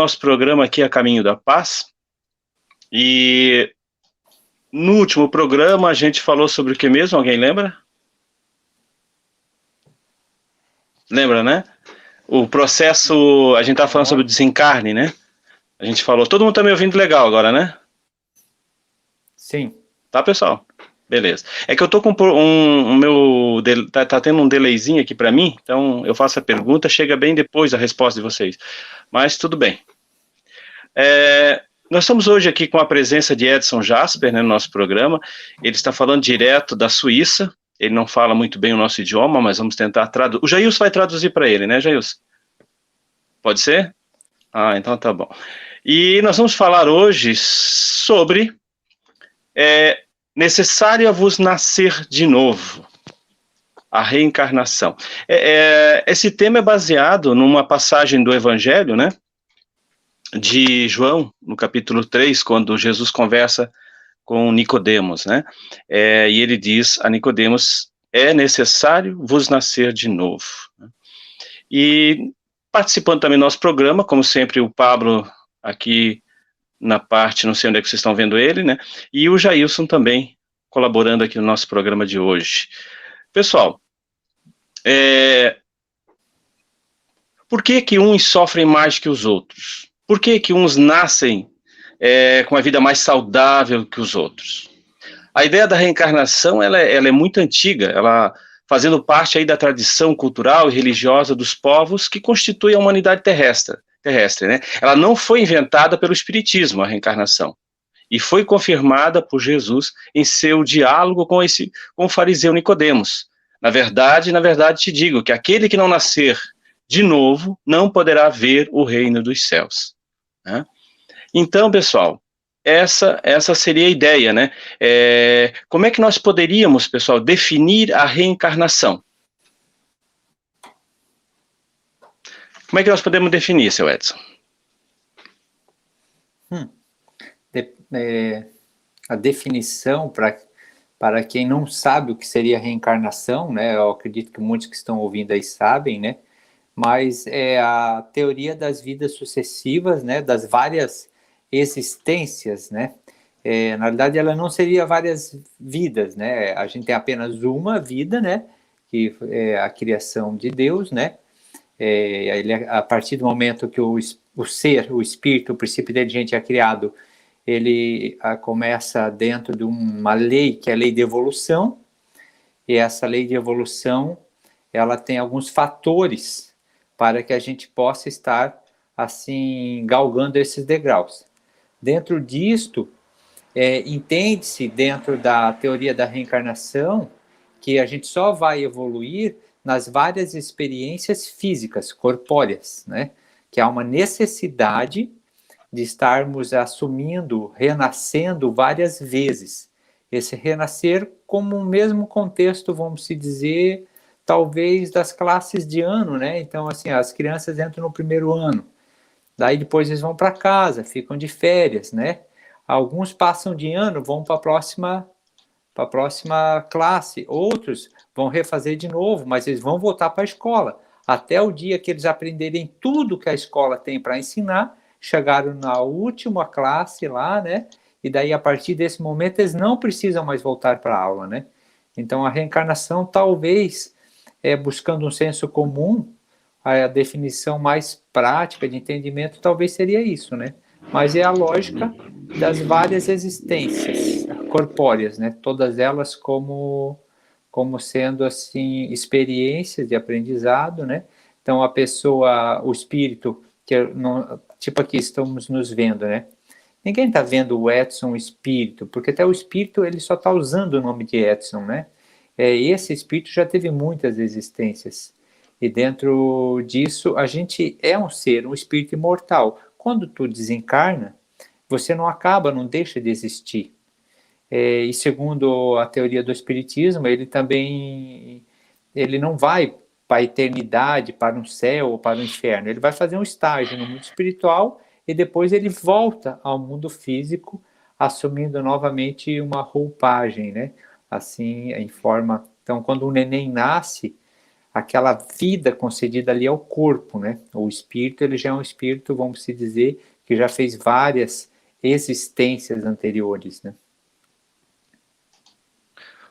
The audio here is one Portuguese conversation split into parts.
Nosso programa aqui é Caminho da Paz, e no último programa a gente falou sobre o que mesmo? Alguém lembra? Lembra, né? O processo, a gente tá falando sobre o desencarne, né? A gente falou, todo mundo tá me ouvindo legal agora, né? Sim. Tá, pessoal? Beleza. É que eu tô com tá tendo um delayzinho aqui para mim, então eu faço a pergunta, chega bem depois a resposta de vocês. Mas tudo bem. Nós estamos hoje aqui com a presença de Edson Jasper, né, no nosso programa. Ele está falando direto da Suíça. Ele não fala muito bem o nosso idioma, mas vamos tentar traduzir. O Jailson vai traduzir para ele, né, Jailson? Pode ser? Ah, então tá bom. E nós vamos falar hoje sobre necessário vos nascer de novo, a reencarnação. Esse tema é baseado numa passagem do Evangelho, né, de João, no capítulo 3, quando Jesus conversa com Nicodemos, né, e ele diz a Nicodemos, é necessário vos nascer de novo. E participando também do nosso programa, como sempre, o Pablo aqui na parte, não sei onde é que vocês estão vendo ele, né, e o Jailson também colaborando aqui no nosso programa de hoje. Pessoal, por que uns sofrem mais que os outros? Por que uns nascem com uma vida mais saudável que os outros? A ideia da reencarnação ela é muito antiga, ela fazendo parte aí da tradição cultural e religiosa dos povos que constituem a humanidade terrestre, né? Ela não foi inventada pelo espiritismo, a reencarnação, e foi confirmada por Jesus em seu diálogo com o fariseu Nicodemos. Na verdade te digo que aquele que não nascer de novo não poderá ver o reino dos céus. Né? Então, pessoal, essa seria a ideia, né? Como é que nós poderíamos, pessoal, definir a reencarnação? Como é que nós podemos definir, seu Edson? A definição para quem não sabe o que seria reencarnação, né? Eu acredito que muitos que estão ouvindo aí sabem, né? Mas é a teoria das vidas sucessivas, né? Das várias existências, né? Na verdade, ela não seria várias vidas, né? A gente tem apenas uma vida, né? Que é a criação de Deus, né? A partir do momento que o ser, o espírito, o princípio inteligente é criado, ele começa dentro de uma lei que é a lei de evolução, e essa lei de evolução ela tem alguns fatores para que a gente possa estar assim galgando esses degraus. Dentro disto, entende-se dentro da teoria da reencarnação que a gente só vai evoluir nas várias experiências físicas, corpóreas, né? Que há uma necessidade de estarmos assumindo, renascendo várias vezes. Esse renascer como o mesmo contexto, vamos se dizer, talvez das classes de ano, né? Então, assim, as crianças entram no primeiro ano, daí depois eles vão para casa, ficam de férias, né? Alguns passam de ano, vão para a próxima classe, outros vão refazer de novo, mas eles vão voltar para a escola, até o dia que eles aprenderem tudo que a escola tem para ensinar, chegaram na última classe lá, né? E daí, a partir desse momento, eles não precisam mais voltar para a aula, né? Então, a reencarnação, talvez, buscando um senso comum, a definição mais prática de entendimento, talvez seria isso, né? Mas é a lógica das várias existências corpóreas, né? Todas elas como sendo, assim, experiências de aprendizado, né? Então, a pessoa, o espírito, tipo aqui estamos nos vendo, né? Ninguém está vendo o Edson espírito, porque até o espírito ele só está usando o nome de Edson, né? Esse espírito já teve muitas existências. E dentro disso, a gente é um ser, um espírito imortal. Quando tu desencarna, você não acaba, não deixa de existir. E segundo a teoria do espiritismo, ele não vai para a eternidade, para um céu ou para o inferno. Ele vai fazer um estágio no mundo espiritual e depois ele volta ao mundo físico, assumindo novamente uma roupagem, né? Assim, em forma... Então, quando um neném nasce, aquela vida concedida ali ao corpo, né? O espírito, ele já é um espírito, vamos se dizer, que já fez várias existências anteriores, né?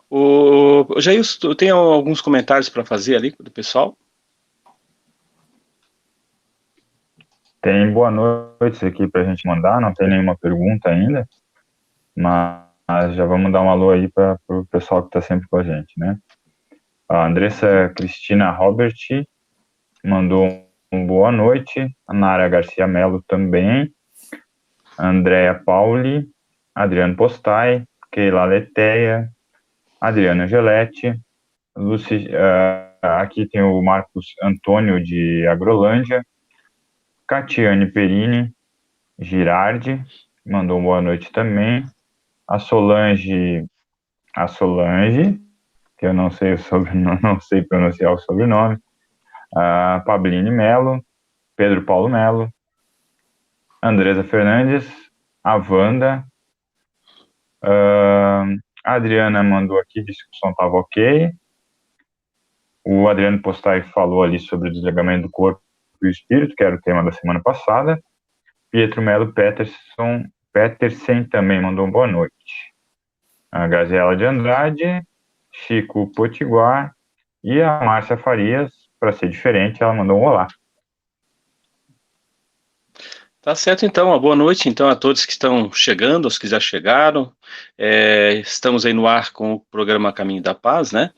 O Jair, tu tem alguns comentários para fazer ali do pessoal? Tem boa noite aqui para a gente mandar, não tem nenhuma pergunta ainda, mas já vamos dar um alô aí para o pessoal que está sempre com a gente, né? A Andressa Cristina Robert mandou um boa noite, a Nara Garcia Mello também, Andréa Pauli, Adriano Postai, Keila Leteia, Adriana Gelete, aqui tem o Marcos Antônio de Agrolândia, Catiane Perini Girardi, mandou boa noite também, a Solange, que eu não sei não sei pronunciar o sobrenome, a Pabline Melo, Pedro Paulo Melo, Andresa Fernandes, a Wanda, a Adriana mandou aqui, disse que o som estava ok, o Adriano Postai falou ali sobre o desligamento do corpo e o espírito, que era o tema da semana passada. Pietro Melo Petersen também mandou uma boa noite. A Gazela de Andrade, Chico Potiguar e a Márcia Farias, para ser diferente, ela mandou um olá. Tá certo, então. Uma boa noite, então, a todos que estão chegando, aos que já chegaram. Estamos aí no ar com o programa Caminho da Paz, né?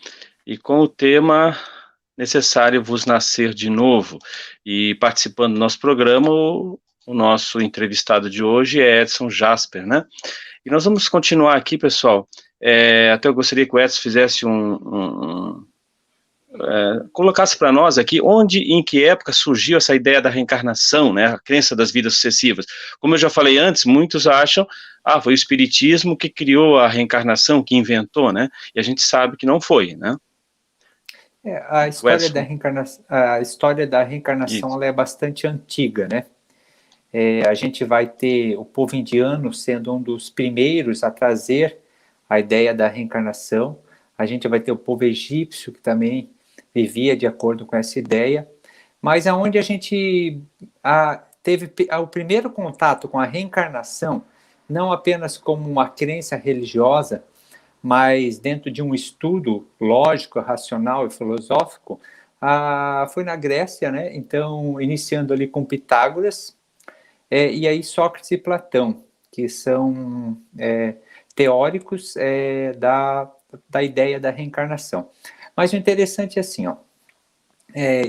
E com o tema Necessário Vos Nascer de Novo. E participando do nosso programa, o nosso entrevistado de hoje é Edson Jasper, né? E nós vamos continuar aqui, pessoal. Até eu gostaria que o Edson fizesse colocasse para nós aqui onde e em que época surgiu essa ideia da reencarnação, né, a crença das vidas sucessivas. Como eu já falei antes, muitos acham, foi o espiritismo que criou a reencarnação, que inventou, né, e a gente sabe que não foi, né. A história da reencarnação ela é bastante antiga, né. A gente vai ter o povo indiano sendo um dos primeiros a trazer a ideia da reencarnação. A gente vai ter o povo egípcio, que também vivia de acordo com essa ideia, mas aonde a gente teve o primeiro contato com a reencarnação, não apenas como uma crença religiosa, mas dentro de um estudo lógico, racional e filosófico, foi na Grécia, né? Então, iniciando ali com Pitágoras, e aí Sócrates e Platão, que são teóricos da ideia da reencarnação. Mas o interessante é assim,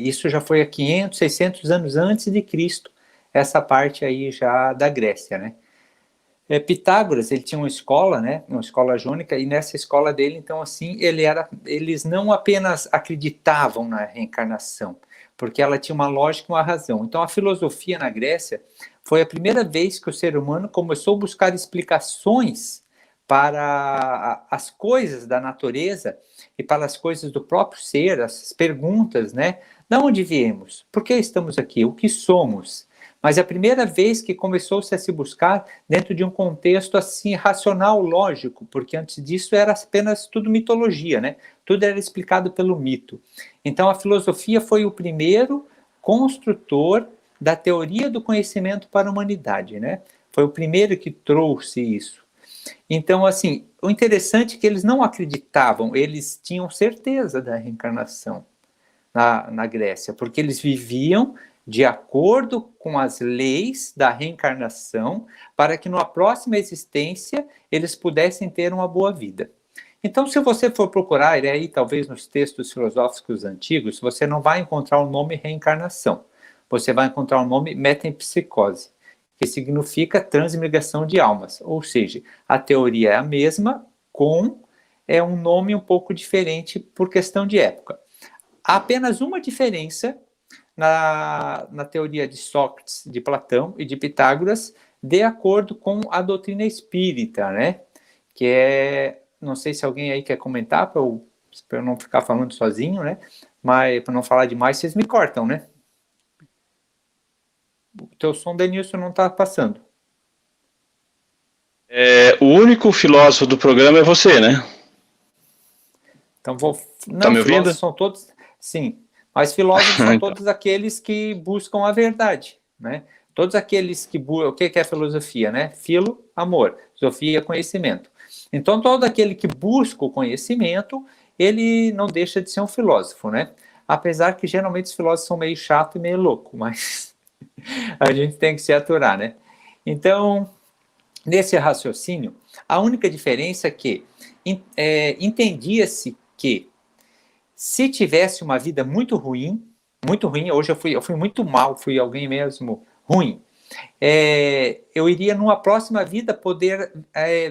isso já foi há 500, 600 anos antes de Cristo, essa parte aí já da Grécia, né? Pitágoras, ele tinha uma escola, né? Uma escola jônica, e nessa escola dele, então, assim, eles não apenas acreditavam na reencarnação, porque ela tinha uma lógica e uma razão. Então, a filosofia na Grécia foi a primeira vez que o ser humano começou a buscar explicações para as coisas da natureza e para as coisas do próprio ser, as perguntas, né? De onde viemos? Por que estamos aqui? O que somos? Mas é a primeira vez que começou-se a se buscar dentro de um contexto assim racional, lógico, porque antes disso era apenas tudo mitologia, né? Tudo era explicado pelo mito. Então a filosofia foi o primeiro construtor da teoria do conhecimento para a humanidade, né? Foi o primeiro que trouxe isso. Então, assim, o interessante é que eles não acreditavam, eles tinham certeza da reencarnação na Grécia, porque eles viviam de acordo com as leis da reencarnação para que na próxima existência eles pudessem ter uma boa vida. Então, se você for procurar aí, talvez nos textos filosóficos antigos, você não vai encontrar o nome reencarnação, você vai encontrar o nome metempsicose, que significa transmigração de almas, ou seja, a teoria é a mesma, com um nome um pouco diferente por questão de época. Há apenas uma diferença na teoria de Sócrates, de Platão e de Pitágoras, de acordo com a doutrina espírita, né? Que não sei se alguém aí quer comentar, para eu não ficar falando sozinho, né? Mas para não falar demais, vocês me cortam, né? O teu som, Denilson, não está passando. O único filósofo do programa é você, né? Então vou. Não, tá me ouvindo? São todos. Sim, mas filósofos são Então, todos aqueles que buscam a verdade, né? Todos aqueles que buscam... O que é filosofia, né? Filo, amor. Sofia, conhecimento. Então, todo aquele que busca o conhecimento, ele não deixa de ser um filósofo, né? Apesar que geralmente os filósofos são meio chato e meio louco, mas a gente tem que se aturar, né? Então, nesse raciocínio, a única diferença é que entendia-se que se tivesse uma vida muito ruim, hoje eu fui muito mal, fui alguém mesmo ruim, eu iria numa próxima vida poder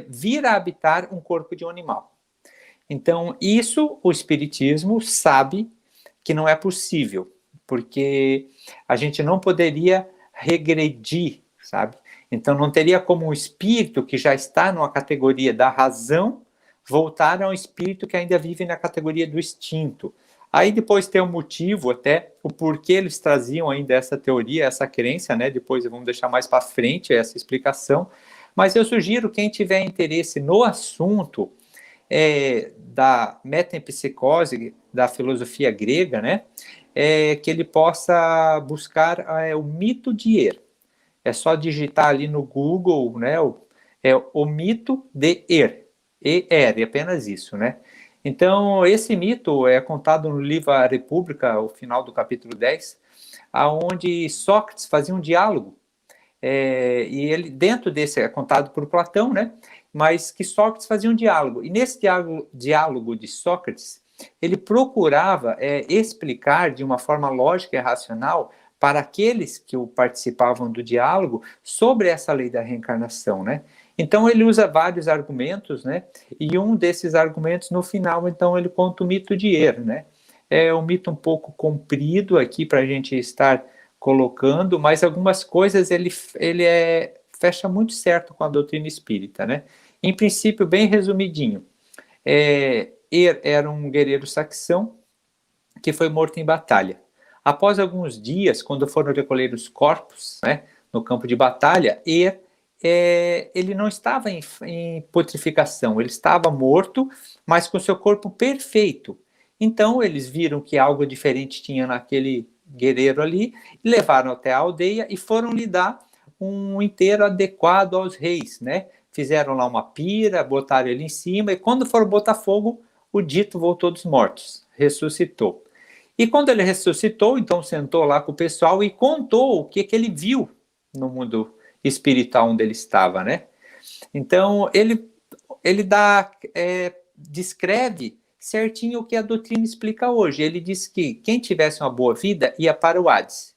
vir a habitar um corpo de um animal. Então, isso o Espiritismo sabe que não é possível, porque a gente não poderia regredir, sabe? Então, não teria como um espírito que já está numa categoria da razão voltar a um espírito que ainda vive na categoria do instinto. Aí depois tem um motivo até, o porquê eles traziam ainda essa teoria, essa crença, né? Depois vamos deixar mais para frente essa explicação. Mas eu sugiro, quem tiver interesse no assunto da metempsicose, da filosofia grega, né? Que ele possa buscar o mito de Er. É só digitar ali no Google, né? O mito de Er. E-R, apenas isso, né? Então, esse mito é contado no livro A República, o final do capítulo 10, aonde Sócrates fazia um diálogo. E ele, dentro desse, é contado por Platão, né? Mas que Sócrates fazia um diálogo. E nesse diálogo de Sócrates, ele procurava explicar de uma forma lógica e racional para aqueles que participavam do diálogo sobre essa lei da reencarnação, né? Então ele usa vários argumentos, né? E um desses argumentos, no final, então, ele conta o mito de Er, né? É um mito um pouco comprido aqui para a gente estar colocando, mas algumas coisas ele fecha muito certo com a doutrina espírita, né? Em princípio, bem resumidinho, Er era um guerreiro saxão que foi morto em batalha. Após alguns dias, quando foram recolher os corpos, né, no campo de batalha, ele não estava em putrificação, ele estava morto, mas com seu corpo perfeito. Então eles viram que algo diferente tinha naquele guerreiro ali, levaram até a aldeia e foram lhe dar um inteiro adequado aos reis, né? Fizeram lá uma pira, botaram ele em cima, e quando foram botar fogo, o dito voltou dos mortos, ressuscitou. E quando ele ressuscitou, então sentou lá com o pessoal e contou o que ele viu no mundo espiritual onde ele estava, né? Então, ele descreve certinho o que a doutrina explica hoje. Ele diz que quem tivesse uma boa vida ia para o Hades,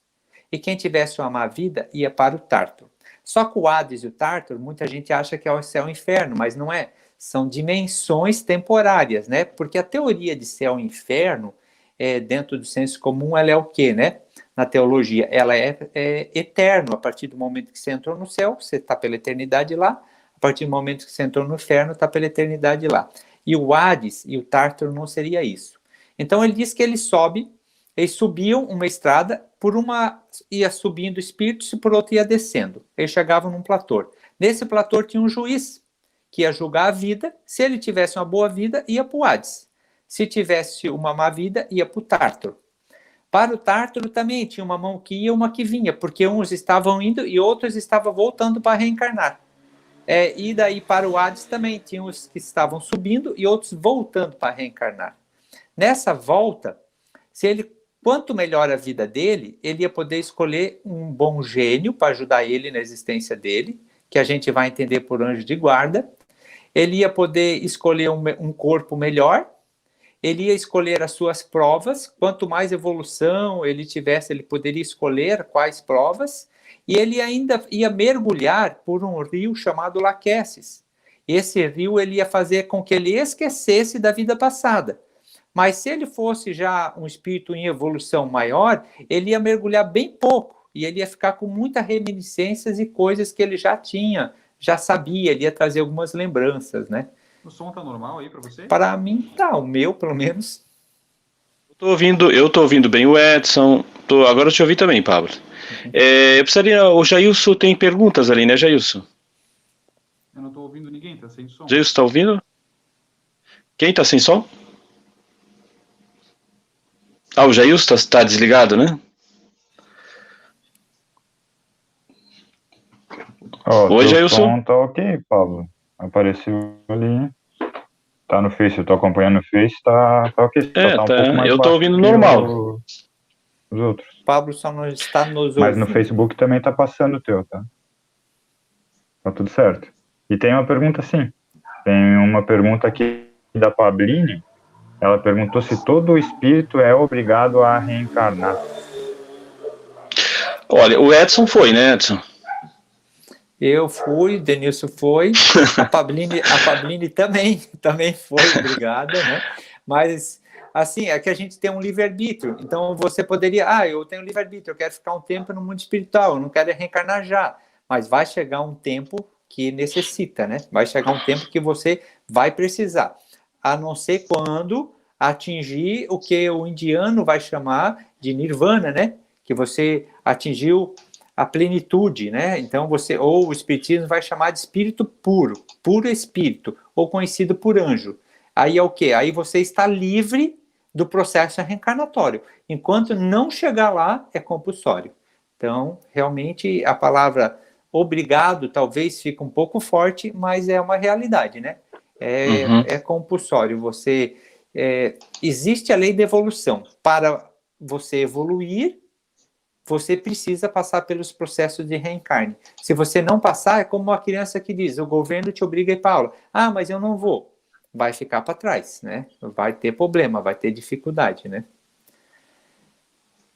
e quem tivesse uma má vida ia para o Tártaro. Só que o Hades e o Tártaro, muita gente acha que é o céu e o inferno, mas não é. São dimensões temporárias, né? Porque a teoria de céu e inferno, dentro do senso comum, ela é o quê, né? Na teologia, ela é eterno. A partir do momento que você entrou no céu, você está pela eternidade lá. A partir do momento que você entrou no inferno, está pela eternidade lá. E o Hades e o Tártaro não seria isso. Então ele diz que eles subiam uma estrada, por uma ia subindo espíritos e por outra ia descendo. Eles chegavam num platô. Nesse platô tinha um juiz que ia julgar a vida. Se ele tivesse uma boa vida, ia para o Hades. Se tivesse uma má vida, ia para o Tártaro. Para o Tártaro também tinha uma mão que ia e uma que vinha, porque uns estavam indo e outros estavam voltando para reencarnar. E daí para o Hades também tinha os que estavam subindo e outros voltando para reencarnar. Nessa volta, quanto melhor a vida dele, ele ia poder escolher um bom gênio para ajudar ele na existência dele, que a gente vai entender por anjo de guarda. Ele ia poder escolher um corpo melhor, ele ia escolher as suas provas, quanto mais evolução ele tivesse, ele poderia escolher quais provas, e ele ainda ia mergulhar por um rio chamado Laquesis. Esse rio ele ia fazer com que ele esquecesse da vida passada. Mas se ele fosse já um espírito em evolução maior, ele ia mergulhar bem pouco, e ele ia ficar com muitas reminiscências e coisas que ele já tinha, já sabia, ele ia trazer algumas lembranças, né? O som tá normal aí para você? Para mim tá, o meu pelo menos. Eu tô ouvindo bem o Edson. Agora eu te ouvi também, Pablo. Eu precisaria. O Jailson tem perguntas ali, né, Jailson? Eu não tô ouvindo ninguém, tá sem som. Jailson, tá ouvindo? Quem tá sem som? Ah, o Jailson está desligado, né? Ó, Oi, teu Jailson. som tá ok, Pablo. Apareceu ali. Tá no Face, eu tô acompanhando no Face, tá ok. Só tá um pouco Tá. mais Eu tô baixo ouvindo que normal. os outros. Pablo só não está nos Mas no ouvindo. Facebook também tá passando o teu, tá? Tá tudo certo. E tem uma pergunta, sim. Tem uma pergunta aqui da Pabline. Ela perguntou se todo espírito é obrigado a reencarnar. Olha, o Edson foi, né, Edson? Eu fui, Denilson foi, a Pabline também foi, obrigada, né? Mas, assim, é que a gente tem um livre-arbítrio. Então, você poderia, eu tenho livre-arbítrio, eu quero ficar um tempo no mundo espiritual, eu não quero reencarnar já. Mas vai chegar um tempo que necessita, né? Vai chegar um tempo que você vai precisar. A não ser quando atingir o que o indiano vai chamar de nirvana, né? Que você atingiu a plenitude, né? Então ou o espiritismo vai chamar de espírito puro, puro espírito, ou conhecido por anjo. Aí é o quê? Aí você está livre do processo reencarnatório. Enquanto não chegar lá, é compulsório. Então, realmente, a palavra obrigado talvez fique um pouco forte, mas é uma realidade, né? É compulsório. Existe a lei da evolução. Para você evoluir, você precisa passar pelos processos de reencarne. Se você não passar, é como uma criança que diz, o governo te obriga a ir para aula. Ah, mas eu não vou. Vai ficar para trás, né? Vai ter problema, vai ter dificuldade, né?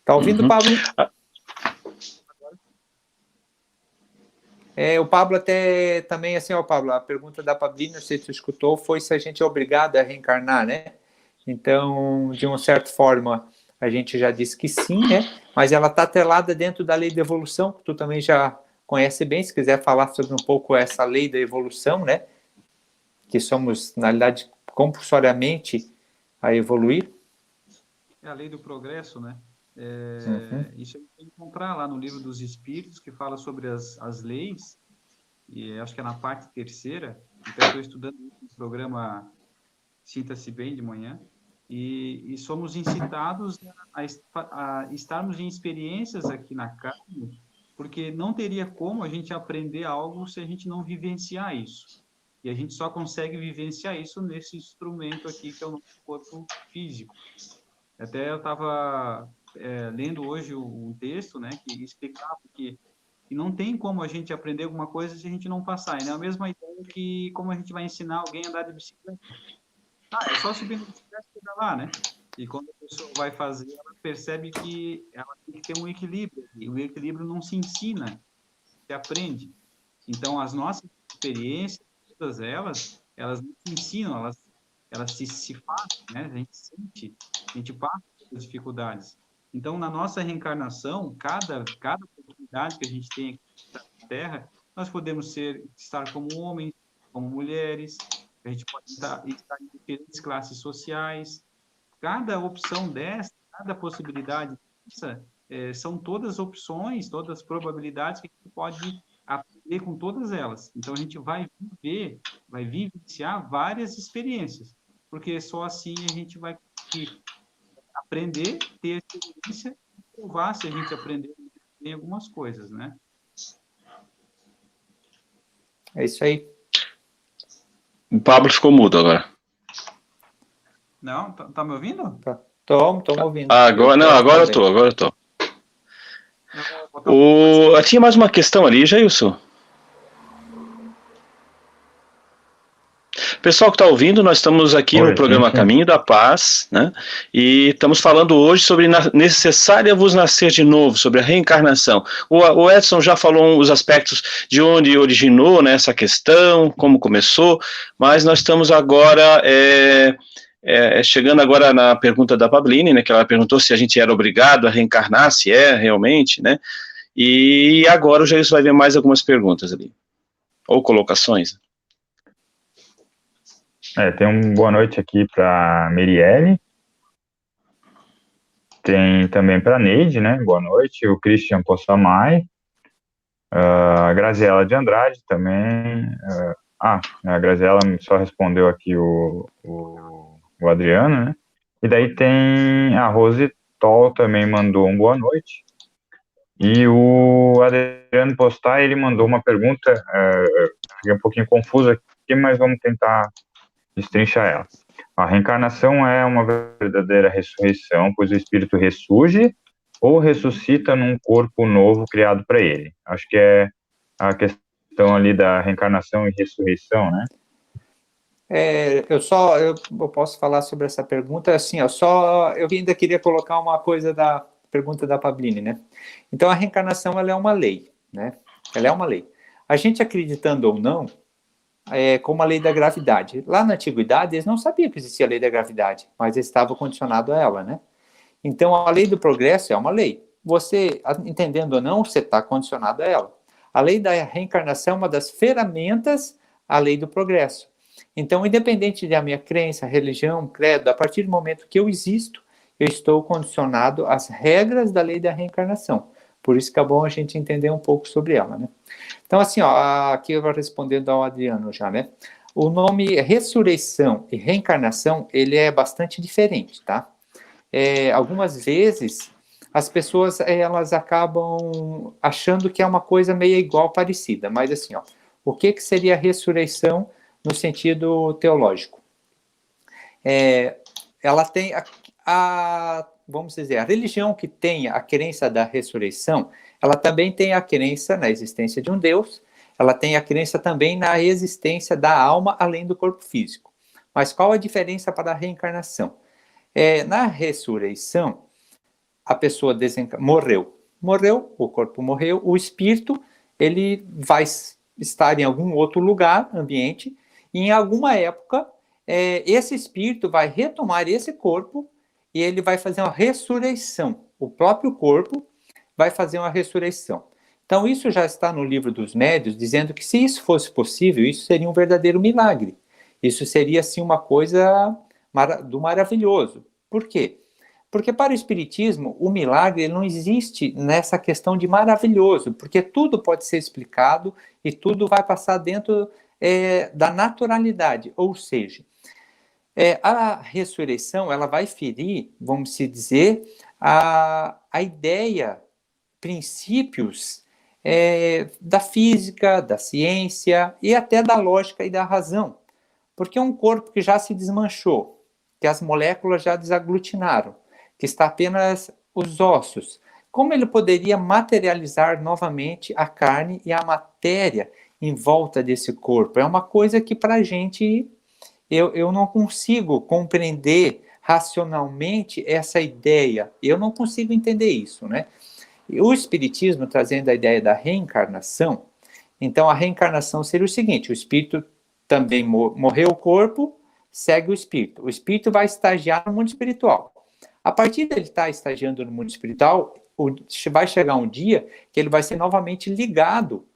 Tá ouvindo, Pablo? O Pablo até também, assim, Pablo, a pergunta da Pablina, não sei se tu escutou, foi se a gente é obrigado a reencarnar, né? Então, de uma certa forma, a gente já disse que sim, né? Mas ela está atrelada dentro da lei da evolução, que tu também já conhece bem, se quiser falar sobre um pouco essa lei da evolução, né? Que somos, na realidade, compulsoriamente a evoluir. É a lei do progresso, né? Isso a gente tem que encontrar lá no Livro dos Espíritos, que fala sobre as leis, e acho que é na parte terceira, até estou estudando no programa Sinta-se Bem de manhã, e somos incitados a estarmos em experiências aqui na carne, porque não teria como a gente aprender algo se a gente não vivenciar isso. E a gente só consegue vivenciar isso nesse instrumento aqui, que é o nosso corpo físico. Até eu estava lendo hoje um texto, né, que explicava que não tem como a gente aprender alguma coisa se a gente não passar. E é a mesma ideia que como a gente vai ensinar alguém a andar de bicicleta. É só subir no bicicleta e chegar lá, né? E quando a pessoa vai fazer, ela percebe que ela tem que ter um equilíbrio. E o equilíbrio não se ensina, se aprende. Então, as nossas experiências, todas elas não se ensinam, elas se fazem, né? A gente sente, a gente passa pelas dificuldades. Então, na nossa reencarnação, cada oportunidade que a gente tem aqui na Terra, nós podemos estar como homens, como mulheres, a gente pode estar em diferentes classes sociais. Cada opção dessa, cada possibilidade dessa, são todas opções, todas probabilidades que a gente pode aprender com todas elas. Então, a gente vai vivenciar várias experiências, porque só assim a gente vai aprender, ter experiência e provar se a gente aprendeu em algumas coisas, né? É isso aí. O Pablo ficou mudo agora. Não? Tá me ouvindo? Tô ouvindo. Agora eu tô. Tinha mais uma questão ali, Jailson. Pessoal que está ouvindo, nós estamos aqui no programa Caminho da Paz, né? E estamos falando hoje sobre necessário vos nascer de novo, sobre a reencarnação. O Edson já falou os aspectos de onde originou, né, essa questão, como começou, mas nós estamos agora chegando agora na pergunta da Pabline, né, que ela perguntou se a gente era obrigado a reencarnar, se é realmente, né? E agora o Jailson vai ver mais algumas perguntas ali, ou colocações. Tem uma boa noite aqui para Merielle. Tem também para Neide, né? Boa noite. O Christian Possamay. A Graziela de Andrade também. A Graziela só respondeu aqui o Adriano, né? E daí tem a Rose Stoll também mandou um boa noite. E o Adriano Postar, ele mandou uma pergunta, fiquei um pouquinho confuso aqui, mas vamos tentar destrinchar ela. A reencarnação é uma verdadeira ressurreição, pois o espírito ressurge ou ressuscita num corpo novo criado para ele. Acho que é a questão ali da reencarnação e ressurreição, né? Eu posso falar sobre essa pergunta, assim, eu ainda queria colocar uma coisa da pergunta da Pablini, né? Então, a reencarnação, ela é uma lei, né? Ela é uma lei. A gente acreditando ou não, como a lei da gravidade. Lá na antiguidade, eles não sabiam que existia a lei da gravidade, mas eles estavam condicionados a ela, né? Então, a lei do progresso é uma lei. Você, entendendo ou não, você está condicionado a ela. A lei da reencarnação é uma das ferramentas à lei do progresso. Então, independente da minha crença, religião, credo, a partir do momento que eu existo, eu estou condicionado às regras da lei da reencarnação. Por isso que é bom a gente entender um pouco sobre ela, né? Então, assim, aqui eu vou respondendo ao Adriano já, né? O nome ressurreição e reencarnação, ele é bastante diferente, tá? Algumas vezes, as pessoas, elas acabam achando que é uma coisa meio igual, parecida, mas assim, o que seria a ressurreição no sentido teológico? Ela tem vamos dizer, a religião que tem a crença da ressurreição, ela também tem a crença na existência de um Deus, ela tem a crença também na existência da alma além do corpo físico. Mas qual a diferença para a reencarnação? Na ressurreição, a pessoa morreu, o corpo morreu, o espírito, ele vai estar em algum outro lugar, ambiente, e em alguma época, esse espírito vai retomar esse corpo e ele vai fazer uma ressurreição. O próprio corpo vai fazer uma ressurreição. Então, isso já está no livro dos médiuns, dizendo que se isso fosse possível, isso seria um verdadeiro milagre. Isso seria, assim, uma coisa do maravilhoso. Por quê? Porque para o Espiritismo, o milagre ele não existe nessa questão de maravilhoso, porque tudo pode ser explicado e tudo vai passar dentro da naturalidade, ou seja, a ressurreição ela vai ferir, vamos dizer, a ideia, princípios da física, da ciência e até da lógica e da razão. Porque um corpo que já se desmanchou, que as moléculas já desaglutinaram, que está apenas os ossos, como ele poderia materializar novamente a carne e a matéria em volta desse corpo? É uma coisa que para a gente, eu não consigo compreender racionalmente essa ideia, eu não consigo entender isso, né? E o Espiritismo trazendo a ideia da reencarnação, então a reencarnação seria o seguinte, o espírito também morreu o corpo, segue o espírito vai estagiar no mundo espiritual. A partir dele estar estagiando no mundo espiritual, vai chegar um dia que ele vai ser novamente ligado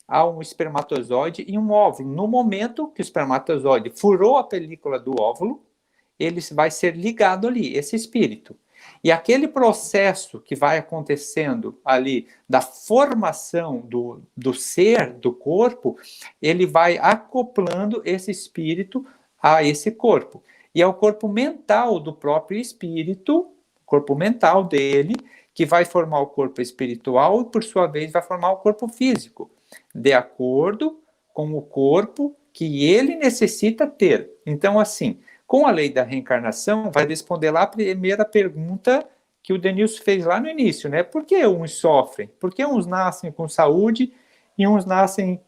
a um espermatozoide e um óvulo. No momento que o espermatozoide furou a película do óvulo, ele vai ser ligado ali, esse espírito. E aquele processo que vai acontecendo ali da formação do ser, do corpo, ele vai acoplando esse espírito a esse corpo. E é o corpo mental do próprio espírito, o corpo mental dele, que vai formar o corpo espiritual e, por sua vez, vai formar o corpo físico, de acordo com o corpo que ele necessita ter. Então, assim, com a lei da reencarnação, vai responder lá a primeira pergunta que o Denilson fez lá no início, né? Por que uns sofrem? Por que uns nascem com saúde e uns nascem,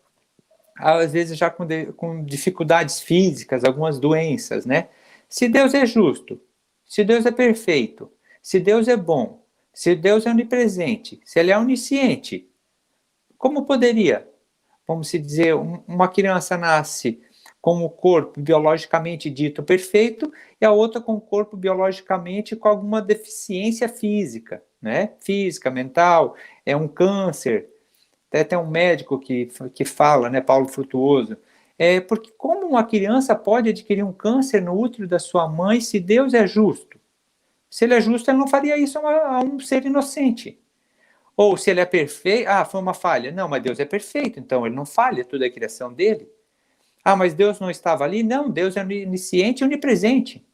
às vezes, já com dificuldades físicas, algumas doenças, né? Se Deus é justo, se Deus é perfeito, se Deus é bom, se Deus é onipresente, se Ele é onisciente, como poderia, vamos dizer, uma criança nasce com o corpo biologicamente dito perfeito e a outra com o corpo biologicamente com alguma deficiência física, né? Física, mental, é um câncer. Até tem um médico que fala, né, Paulo Frutuoso, porque como uma criança pode adquirir um câncer no útero da sua mãe se Deus é justo? Se ele é justo, ele não faria isso a um ser inocente. Ou se ele é perfeito, foi uma falha. Não, mas Deus é perfeito, então ele não falha, tudo é criação dele. Mas Deus não estava ali? Não, Deus é onisciente e onipresente.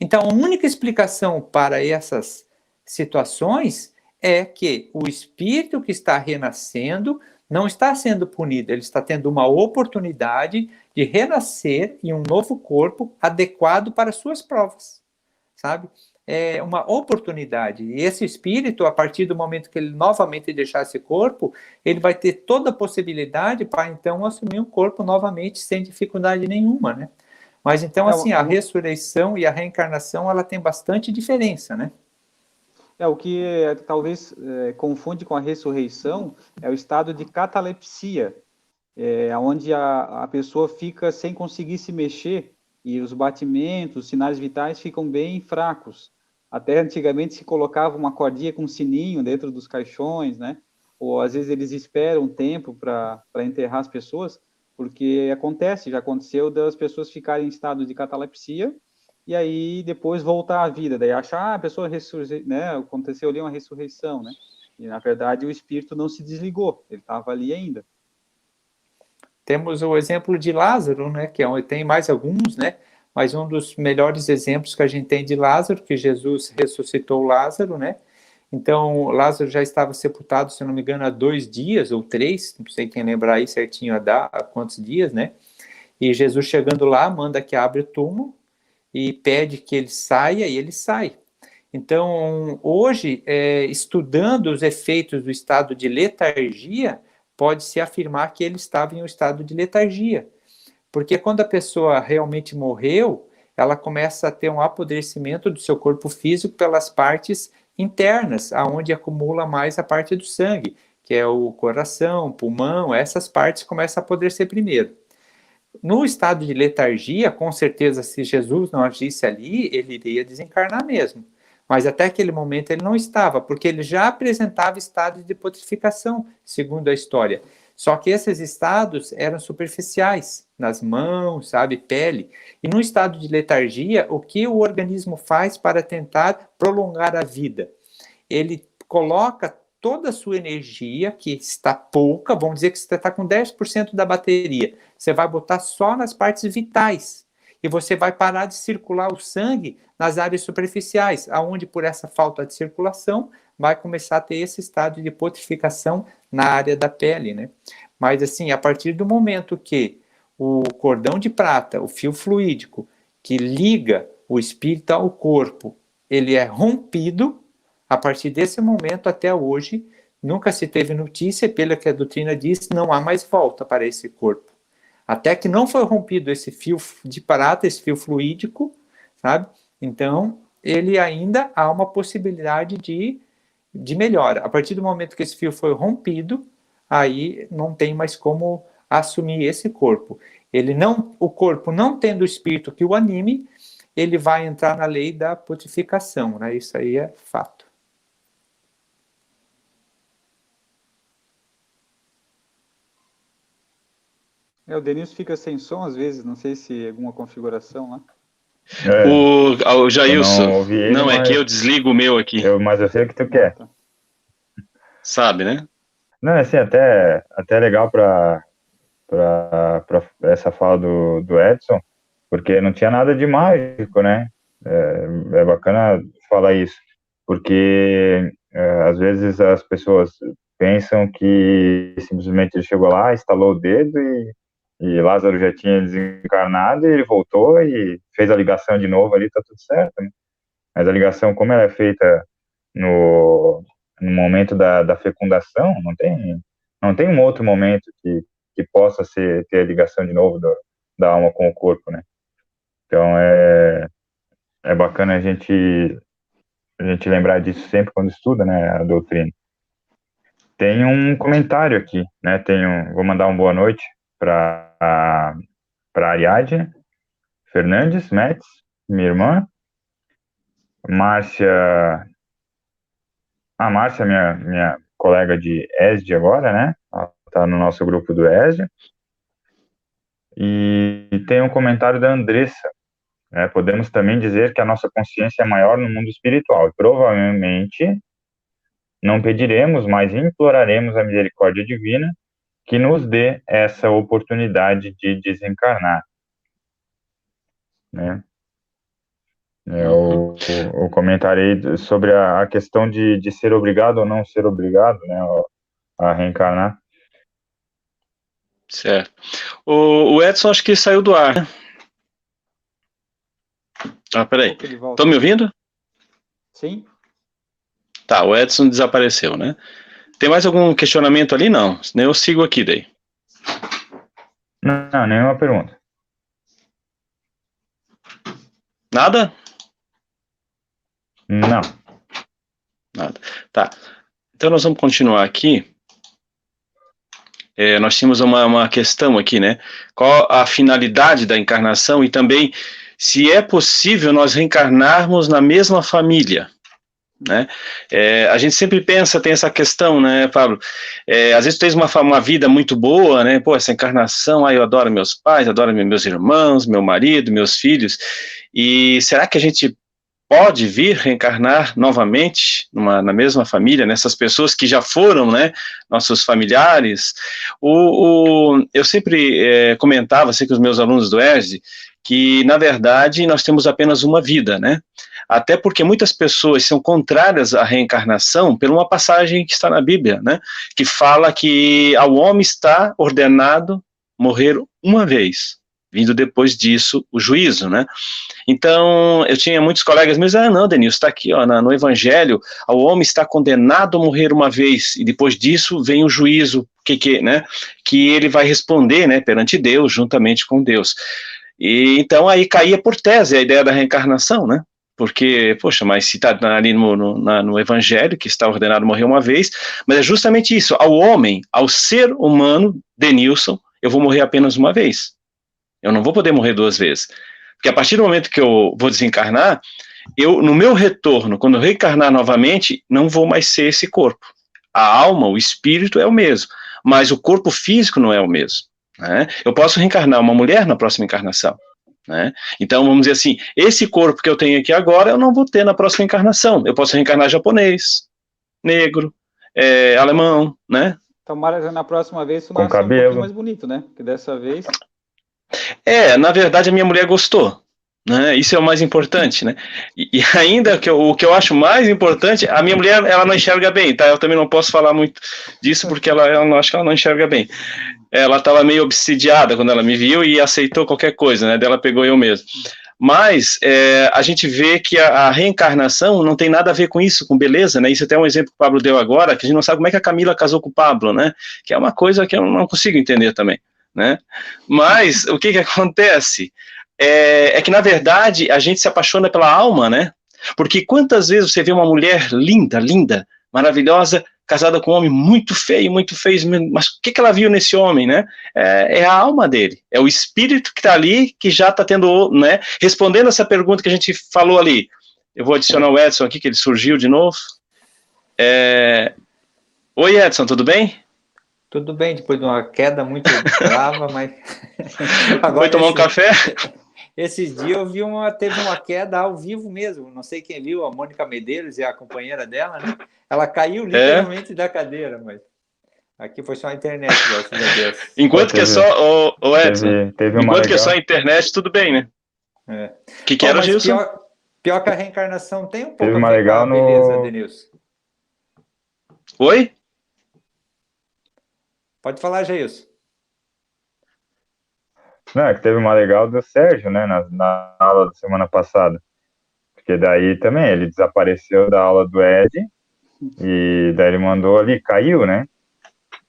Então, a única explicação para essas situações é que o espírito que está renascendo não está sendo punido, ele está tendo uma oportunidade de renascer em um novo corpo adequado para suas provas, sabe? É uma oportunidade. E esse espírito, a partir do momento que ele novamente deixar esse corpo, ele vai ter toda a possibilidade para então assumir um corpo novamente sem dificuldade nenhuma, né? Mas então, assim, a ressurreição e a reencarnação, ela tem bastante diferença, né? O que talvez confunde com a ressurreição é o estado de catalepsia, onde a pessoa fica sem conseguir se mexer e os batimentos, os sinais vitais ficam bem fracos. Até antigamente se colocava uma cordinha com um sininho dentro dos caixões, né? Ou às vezes eles esperam um tempo para enterrar as pessoas, porque já aconteceu das pessoas ficarem em estado de catalepsia e aí depois voltar à vida, daí achar a pessoa né? Aconteceu ali uma ressurreição, né? E na verdade o espírito não se desligou, ele estava ali ainda. Temos o exemplo de Lázaro, né? Que tem mais alguns, né? Mas um dos melhores exemplos que a gente tem de Lázaro, que Jesus ressuscitou Lázaro, né? Então, Lázaro já estava sepultado, se não me engano, há 2 dias ou 3, não sei quem lembrar aí certinho há quantos dias, né? E Jesus chegando lá, manda que abre o túmulo e pede que ele saia, e ele sai. Então, hoje, estudando os efeitos do estado de letargia, pode-se afirmar que ele estava em um estado de letargia. Porque quando a pessoa realmente morreu, ela começa a ter um apodrecimento do seu corpo físico pelas partes internas, aonde acumula mais a parte do sangue, que é o coração, pulmão, essas partes começam a apodrecer primeiro. No estado de letargia, com certeza, se Jesus não agisse ali, ele iria desencarnar mesmo. Mas até aquele momento ele não estava, porque ele já apresentava estados de putrificação, segundo a história. Só que esses estados eram superficiais, nas mãos, sabe, pele. E no estado de letargia, o que o organismo faz para tentar prolongar a vida? Ele coloca toda a sua energia, que está pouca, vamos dizer que você está com 10% da bateria, você vai botar só nas partes vitais, e você vai parar de circular o sangue nas áreas superficiais, aonde por essa falta de circulação, vai começar a ter esse estado de putrificação na área da pele, né? Mas assim, a partir do momento que o cordão de prata, o fio fluídico, que liga o espírito ao corpo, ele é rompido, a partir desse momento até hoje, nunca se teve notícia, pelo que a doutrina diz, não há mais volta para esse corpo. Até que não foi rompido esse fio de prata, esse fio fluídico, sabe? Então, ele ainda há uma possibilidade de melhora. A partir do momento que esse fio foi rompido, aí não tem mais como assumir esse corpo. O corpo não tendo o espírito que o anime, ele vai entrar na lei da putrefação, né? Isso aí é fato. O Denilson fica sem som às vezes, não sei se alguma configuração lá. O Jailson, não, é que eu desligo o meu aqui. Mas eu sei o que tu quer. Sabe, né? Não, assim, até legal para essa fala do Edson, porque não tinha nada de mágico, né? É bacana falar isso, porque às vezes as pessoas pensam que simplesmente ele chegou lá, estalou o dedo e Lázaro já tinha desencarnado e ele voltou e fez a ligação de novo ali, tá tudo certo, né? Mas a ligação, como ela é feita no momento da fecundação, não tem um outro momento que possa ter a ligação de novo da alma com o corpo, né? Então é bacana a gente lembrar disso sempre quando estuda, né, a doutrina. Tem um comentário aqui, né? Vou mandar uma boa noite para Ariadne Fernandes Metz, minha irmã, Márcia, minha colega de ESD agora, né? Ela está no nosso grupo do ESD. E tem um comentário da Andressa, né? Podemos também dizer que a nossa consciência é maior no mundo espiritual e provavelmente não pediremos, mas imploraremos a misericórdia divina que nos dê essa oportunidade de desencarnar, né? O comentário aí sobre a questão de ser obrigado ou não ser obrigado, né, a reencarnar. Certo. O Edson acho que saiu do ar, né? Ah, peraí. Estão me ouvindo? Sim. Tá, o Edson desapareceu, né? Tem mais algum questionamento ali? Não. Senão eu sigo aqui daí. Não, nenhuma pergunta. Nada? Não. Nada. Tá. Então nós vamos continuar aqui. Nós tínhamos uma questão aqui, né? Qual a finalidade da encarnação e também se é possível nós reencarnarmos na mesma família, né? A gente sempre pensa, tem essa questão, né, Pablo? Às vezes tu tens uma vida muito boa, né? Pô, essa encarnação, eu adoro meus pais, adoro meus irmãos, meu marido, meus filhos, e será que a gente pode vir reencarnar novamente na mesma família, nessas pessoas que já foram, né, nossos familiares? Eu sempre comentava assim, com os meus alunos do ERJ, que, na verdade, nós temos apenas uma vida, né? Até porque muitas pessoas são contrárias à reencarnação por uma passagem que está na Bíblia, né? Que fala que ao homem está ordenado morrer uma vez, vindo depois disso o juízo, né? Então, eu tinha muitos colegas meus, não, Denilson, está aqui, ó, no Evangelho, o homem está condenado a morrer uma vez, e depois disso vem o juízo, né, que ele vai responder, né, perante Deus, juntamente com Deus. E então aí caía por tese a ideia da reencarnação, né? Porque, poxa, mas se está ali no Evangelho, que está ordenado morrer uma vez, mas é justamente isso, ao homem, ao ser humano, Denilson, eu vou morrer apenas uma vez. Eu não vou poder morrer duas vezes. Porque a partir do momento que eu vou desencarnar, no meu retorno, quando eu reencarnar novamente, não vou mais ser esse corpo. A alma, o espírito é o mesmo, mas o corpo físico não é o mesmo, né? Eu posso reencarnar uma mulher na próxima encarnação, né? Então, vamos dizer assim, esse corpo que eu tenho aqui agora, eu não vou ter na próxima encarnação. Eu posso reencarnar japonês, negro, alemão, né? Tomara que na próxima vez tu com nasce um cabelo pouquinho mais bonito, né? Porque dessa vez... Na verdade, a minha mulher gostou, né? Isso é o mais importante, né? E ainda o que eu acho mais importante, a minha mulher, ela não enxerga bem, tá? Eu também não posso falar muito disso porque ela não, acho que ela não enxerga bem. Ela estava meio obsidiada quando ela me viu e aceitou qualquer coisa, né? Dela pegou eu mesmo. Mas a gente vê que a reencarnação não tem nada a ver com isso, com beleza, né? Isso até é um exemplo que o Pablo deu agora, que a gente não sabe como é que a Camila casou com o Pablo, né? Que é uma coisa que eu não consigo entender também, né? Mas o que acontece? Que, na verdade, a gente se apaixona pela alma, né? Porque quantas vezes você vê uma mulher linda, linda, maravilhosa, casada com um homem muito feio, mas o que ela viu nesse homem, né? É a alma dele, é o espírito que está ali, que já está tendo, né? Respondendo essa pergunta que a gente falou ali, eu vou adicionar o Edson aqui, que ele surgiu de novo. Oi, Edson, tudo bem? Tudo bem, depois de uma queda muito brava, mas... Agora, foi tomar um café? Esses dias teve uma queda ao vivo mesmo, não sei quem viu, a Mônica Medeiros e a companheira dela, né? Ela caiu literalmente da cadeira, mas aqui foi só a internet, graças a Deus. Enquanto que é só, Edson, enquanto que é só a internet, tudo bem, né? Que era, Gilson? Pior que a reencarnação tem um pouco a ver com a beleza, Denilson. Oi? Pode falar, Geilson. Não, que teve uma legal do Sérgio, né, na aula da semana passada. Porque daí também ele desapareceu da aula do Ed e daí ele mandou ali, caiu, né?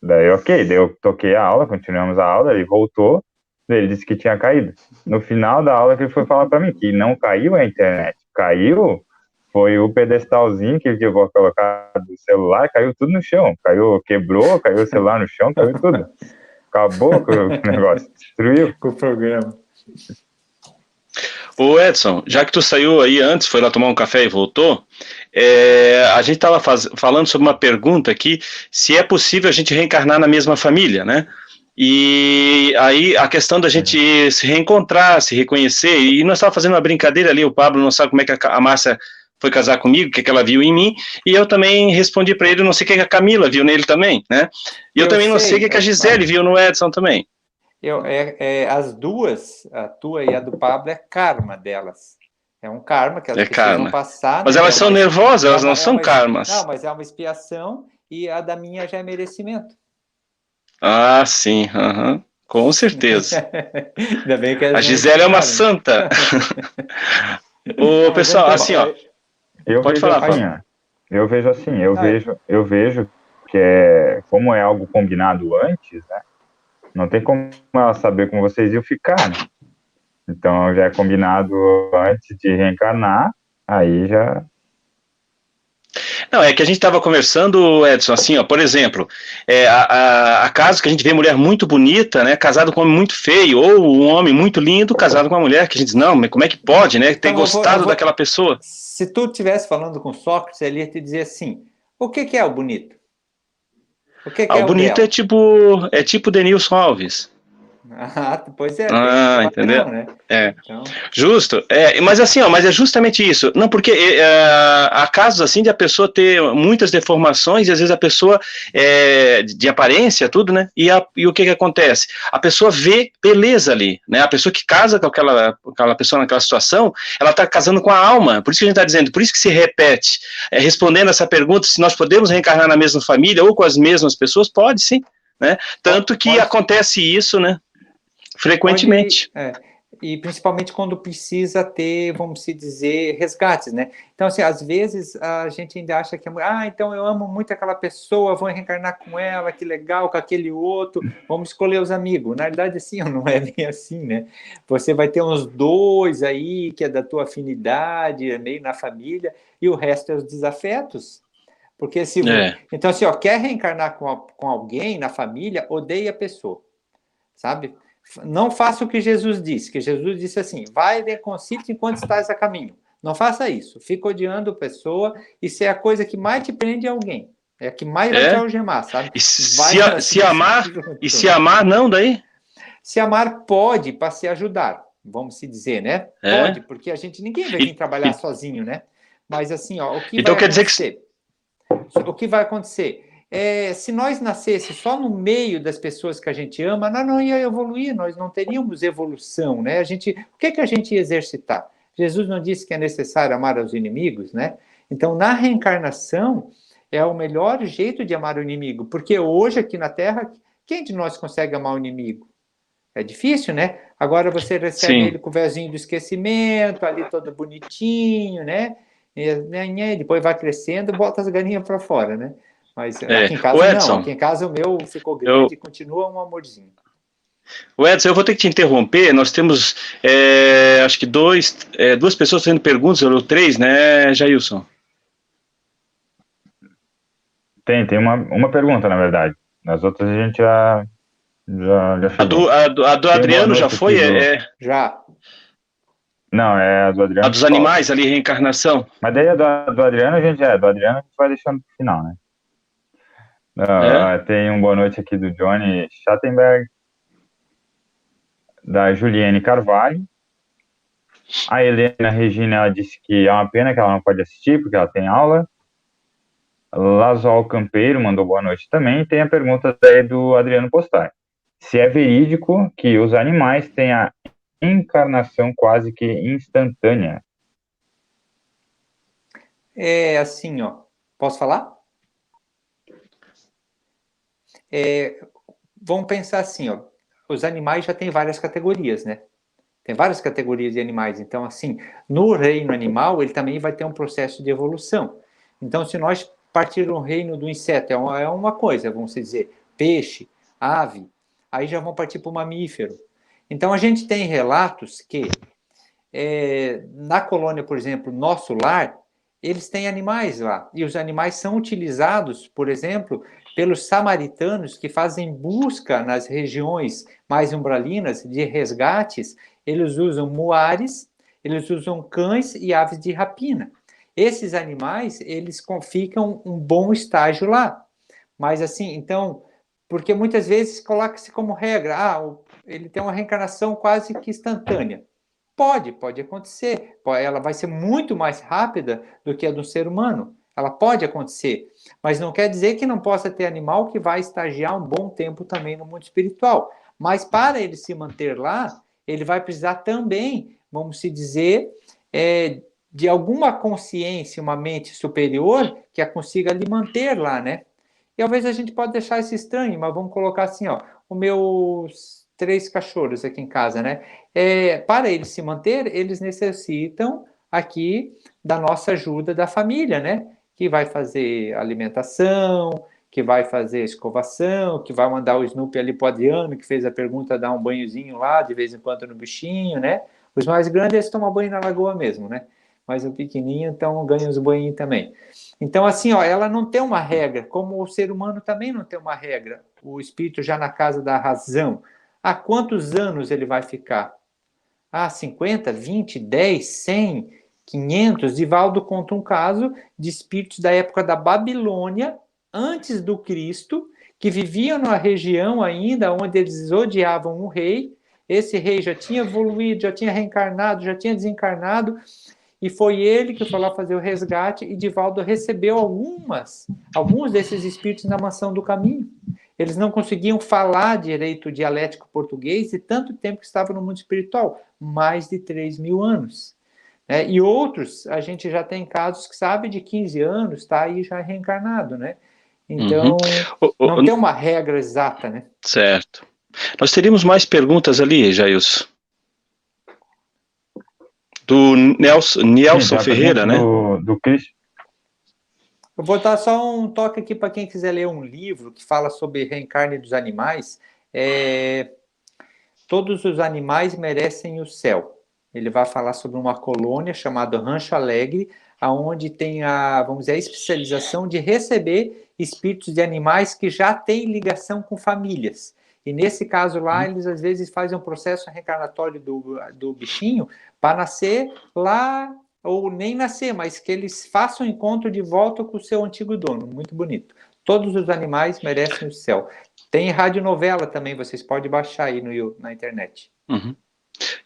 Daí, ok, daí eu toquei a aula, continuamos a aula, ele voltou, daí ele disse que tinha caído. No final da aula que ele foi falar para mim que não caiu a internet, caiu foi o pedestalzinho que ele tinha colocado do celular, caiu tudo no chão, quebrou, caiu o celular no chão, caiu tudo. Acabou com o negócio, destruiu com o programa. Ô Edson, já que tu saiu aí antes, foi lá tomar um café e voltou, a gente estava falando sobre uma pergunta aqui, se é possível a gente reencarnar na mesma família, né? E aí a questão da gente se reencontrar, se reconhecer, e nós estávamos fazendo uma brincadeira ali, o Pablo não sabe como é que a Márcia foi casar comigo, o que ela viu em mim, e eu também respondi para ele, não sei o que a Camila viu nele também, né? E eu também não sei o que a Gisele viu no Edson também. As duas, a tua e a do Pablo, é karma delas. É um karma que as É pessoas vão karma. passar. Mas né? elas são nervosas, elas não são karmas. Não, mas é uma expiação e a da minha já é merecimento. Ah, sim, aham. Com certeza. Ainda bem que A elas não Gisele é uma explicaram, né? santa. Ô, Mas pessoal, então, assim, ó. Eu Pode vejo falar, assim, Fábio. ó. Eu vejo assim, não, eu vejo que é, como é algo combinado antes, né? Não tem como ela saber como vocês iam ficar, né? Então já é combinado antes de reencarnar, aí já. Não, é que a gente estava conversando, Edson, assim, ó, por exemplo, há casos que a gente vê mulher muito bonita, né, casado com um homem muito feio, ou um homem muito lindo casado com uma mulher, que a gente diz, não, mas como é que pode, né, ter então gostado daquela pessoa? Se tu estivesse falando com Sócrates, ele ia te dizer assim: o que é o bonito? O que Ah, o é o bonito belo? é tipo Denilson Alves. Ah, pois é, tem esse Ah, entendeu? padrão, né? É. Então, Justo, mas assim, ó, mas é justamente isso. Não, porque há casos assim de a pessoa ter muitas deformações e às vezes a pessoa de aparência, tudo, né? E o que acontece? A pessoa vê beleza ali, né? A pessoa que casa com aquela pessoa naquela situação, ela está casando com a alma. Por isso que a gente está dizendo, por isso que se repete. Respondendo essa pergunta, se nós podemos reencarnar na mesma família ou com as mesmas pessoas, pode sim, né? Tanto que acontece isso, né? Frequentemente. e principalmente quando precisa ter, vamos se dizer, resgates, né? Então, assim, às vezes a gente ainda acha que, então eu amo muito aquela pessoa, vou reencarnar com ela, que legal, com aquele outro, vamos escolher os amigos. Na verdade, assim, não é bem assim, né? Você vai ter uns 2 aí, que é da tua afinidade, é meio na família, e o resto é os desafetos. Porque se... Então, assim, ó, quer reencarnar com alguém na família, odeia a pessoa, sabe? Não faça o que Jesus disse, que Jesus disse assim, vai e reconcilia-te enquanto estás a caminho. Não faça isso, fica odiando a pessoa, isso é a coisa que mais te prende a alguém, é a que mais vai te algemar, sabe? E se amar, não daí? Se amar pode para se ajudar, vamos se dizer, né? Pode, porque ninguém vai vir trabalhar sozinho, né? Mas assim, ó, o que então vai quer acontecer? Dizer que... O que vai acontecer? Se nós nascêssemos só no meio das pessoas que a gente ama, nós não ia evoluir, nós não teríamos evolução, né? O que a gente ia exercitar? Jesus não disse que é necessário amar os inimigos, né? Então, na reencarnação, é o melhor jeito de amar o inimigo, porque hoje, aqui na Terra, quem de nós consegue amar o inimigo? É difícil, né? Agora você recebe ele com o véuzinho do esquecimento, ali todo bonitinho, né? E depois vai crescendo, bota as galinhas para fora, né? Mas aqui em casa Edson, não, aqui em casa o meu ficou grande e continua um amorzinho. O Edson, eu vou ter que te interromper, nós temos, acho que duas pessoas fazendo perguntas, ou 3, né, Jailson? Tem uma pergunta, na verdade. Nas outras a gente já chegou. A do Adriano já foi? Já. Não, é a do Adriano. A dos animais ali, reencarnação. Mas daí a do Adriano do Adriano a gente vai deixando pro final, né? Tem um boa noite aqui do Johnny Schattenberg, da Juliane Carvalho. A Helena Regina, ela disse que é uma pena que ela não pode assistir, porque ela tem aula. Lazol Campeiro mandou boa noite também. E tem a pergunta daí do Adriano Postar. Se é verídico que os animais têm a encarnação quase que instantânea? É assim, ó. Posso falar? Vamos pensar assim, ó. Os animais já têm várias categorias, né? Tem várias categorias de animais. Então, assim, no reino animal, ele também vai ter um processo de evolução. Então, se nós partir do reino do inseto, é uma coisa, vamos dizer, peixe, ave, aí já vão partir para o mamífero. Então, a gente tem relatos que na colônia, por exemplo, Nosso Lar, eles têm animais lá. E os animais são utilizados, por exemplo, pelos samaritanos que fazem busca nas regiões mais umbralinas de resgates. Eles usam muares, eles usam cães e aves de rapina. Esses animais, eles ficam um bom estágio lá. Mas assim, então, porque muitas vezes coloca-se como regra, ele tem uma reencarnação quase que instantânea. Pode acontecer. Ela vai ser muito mais rápida do que a do ser humano. Ela pode acontecer, mas não quer dizer que não possa ter animal que vai estagiar um bom tempo também no mundo espiritual. Mas para ele se manter lá, ele vai precisar também, vamos se dizer, de alguma consciência, uma mente superior que a consiga lhe manter lá, né? E talvez a gente pode deixar isso estranho, mas vamos colocar assim, ó, os meus 3 cachorros aqui em casa, né? Para eles se manter, eles necessitam aqui da nossa ajuda da família, né? Que vai fazer alimentação, que vai fazer escovação, que vai mandar o Snoopy ali pro Adriano, que fez a pergunta, dar um banhozinho lá, de vez em quando no bichinho, né? Os mais grandes, eles tomam banho na lagoa mesmo, né? Mas o pequenininho, então, ganha os banhinhos também. Então, assim, ó, ela não tem uma regra, como o ser humano também não tem uma regra. O espírito já na casa da razão. Há quantos anos ele vai ficar? 50, 20, 10, 100, 500? Divaldo conta um caso de espíritos da época da Babilônia, antes do Cristo, que viviam numa região ainda onde eles odiavam o rei. Esse rei já tinha evoluído, já tinha reencarnado, já tinha desencarnado, e foi ele que foi lá fazer o resgate, e Divaldo recebeu alguns desses espíritos na mansão do caminho. Eles não conseguiam falar direito o dialético português e tanto tempo que estavam no mundo espiritual, mais de 3.000 anos. E outros, a gente já tem casos que sabe de 15 anos, está aí já reencarnado, né? Então, não tem uma regra exata, né? Certo. Nós teríamos mais perguntas ali, Jailson. Do Nelson Ferreira, né? Do Cristo. Eu vou dar só um toque aqui para quem quiser ler um livro que fala sobre reencarne dos animais. Todos os animais merecem o céu. Ele vai falar sobre uma colônia chamada Rancho Alegre, onde tem vamos dizer, a especialização de receber espíritos de animais que já têm ligação com famílias. E nesse caso lá, eles às vezes fazem um processo reencarnatório do bichinho para nascer lá, ou nem nascer, mas que eles façam encontro de volta com o seu antigo dono. Muito bonito. Todos os animais merecem o céu. Tem radionovela também, vocês podem baixar aí na internet. Uhum.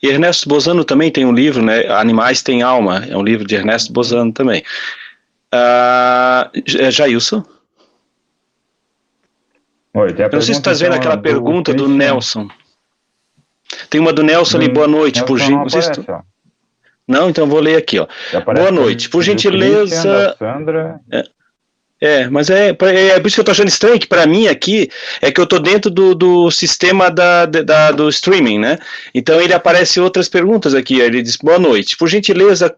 E Ernesto Bozano também tem um livro, né? Animais Têm Alma. É um livro de Ernesto Bozano também. Jailson? Oi, Eu não sei se você está vendo aquela pergunta do Nelson. Tem uma do Nelson ali, boa noite. Por gentileza. Não, então eu vou ler aqui, ó. Boa noite. Por gentileza. Sandra. Mas por isso que eu tô achando estranho, que para mim aqui é que eu tô dentro do sistema do streaming, né? Então ele aparece outras perguntas aqui. Ele diz: boa noite. Por gentileza,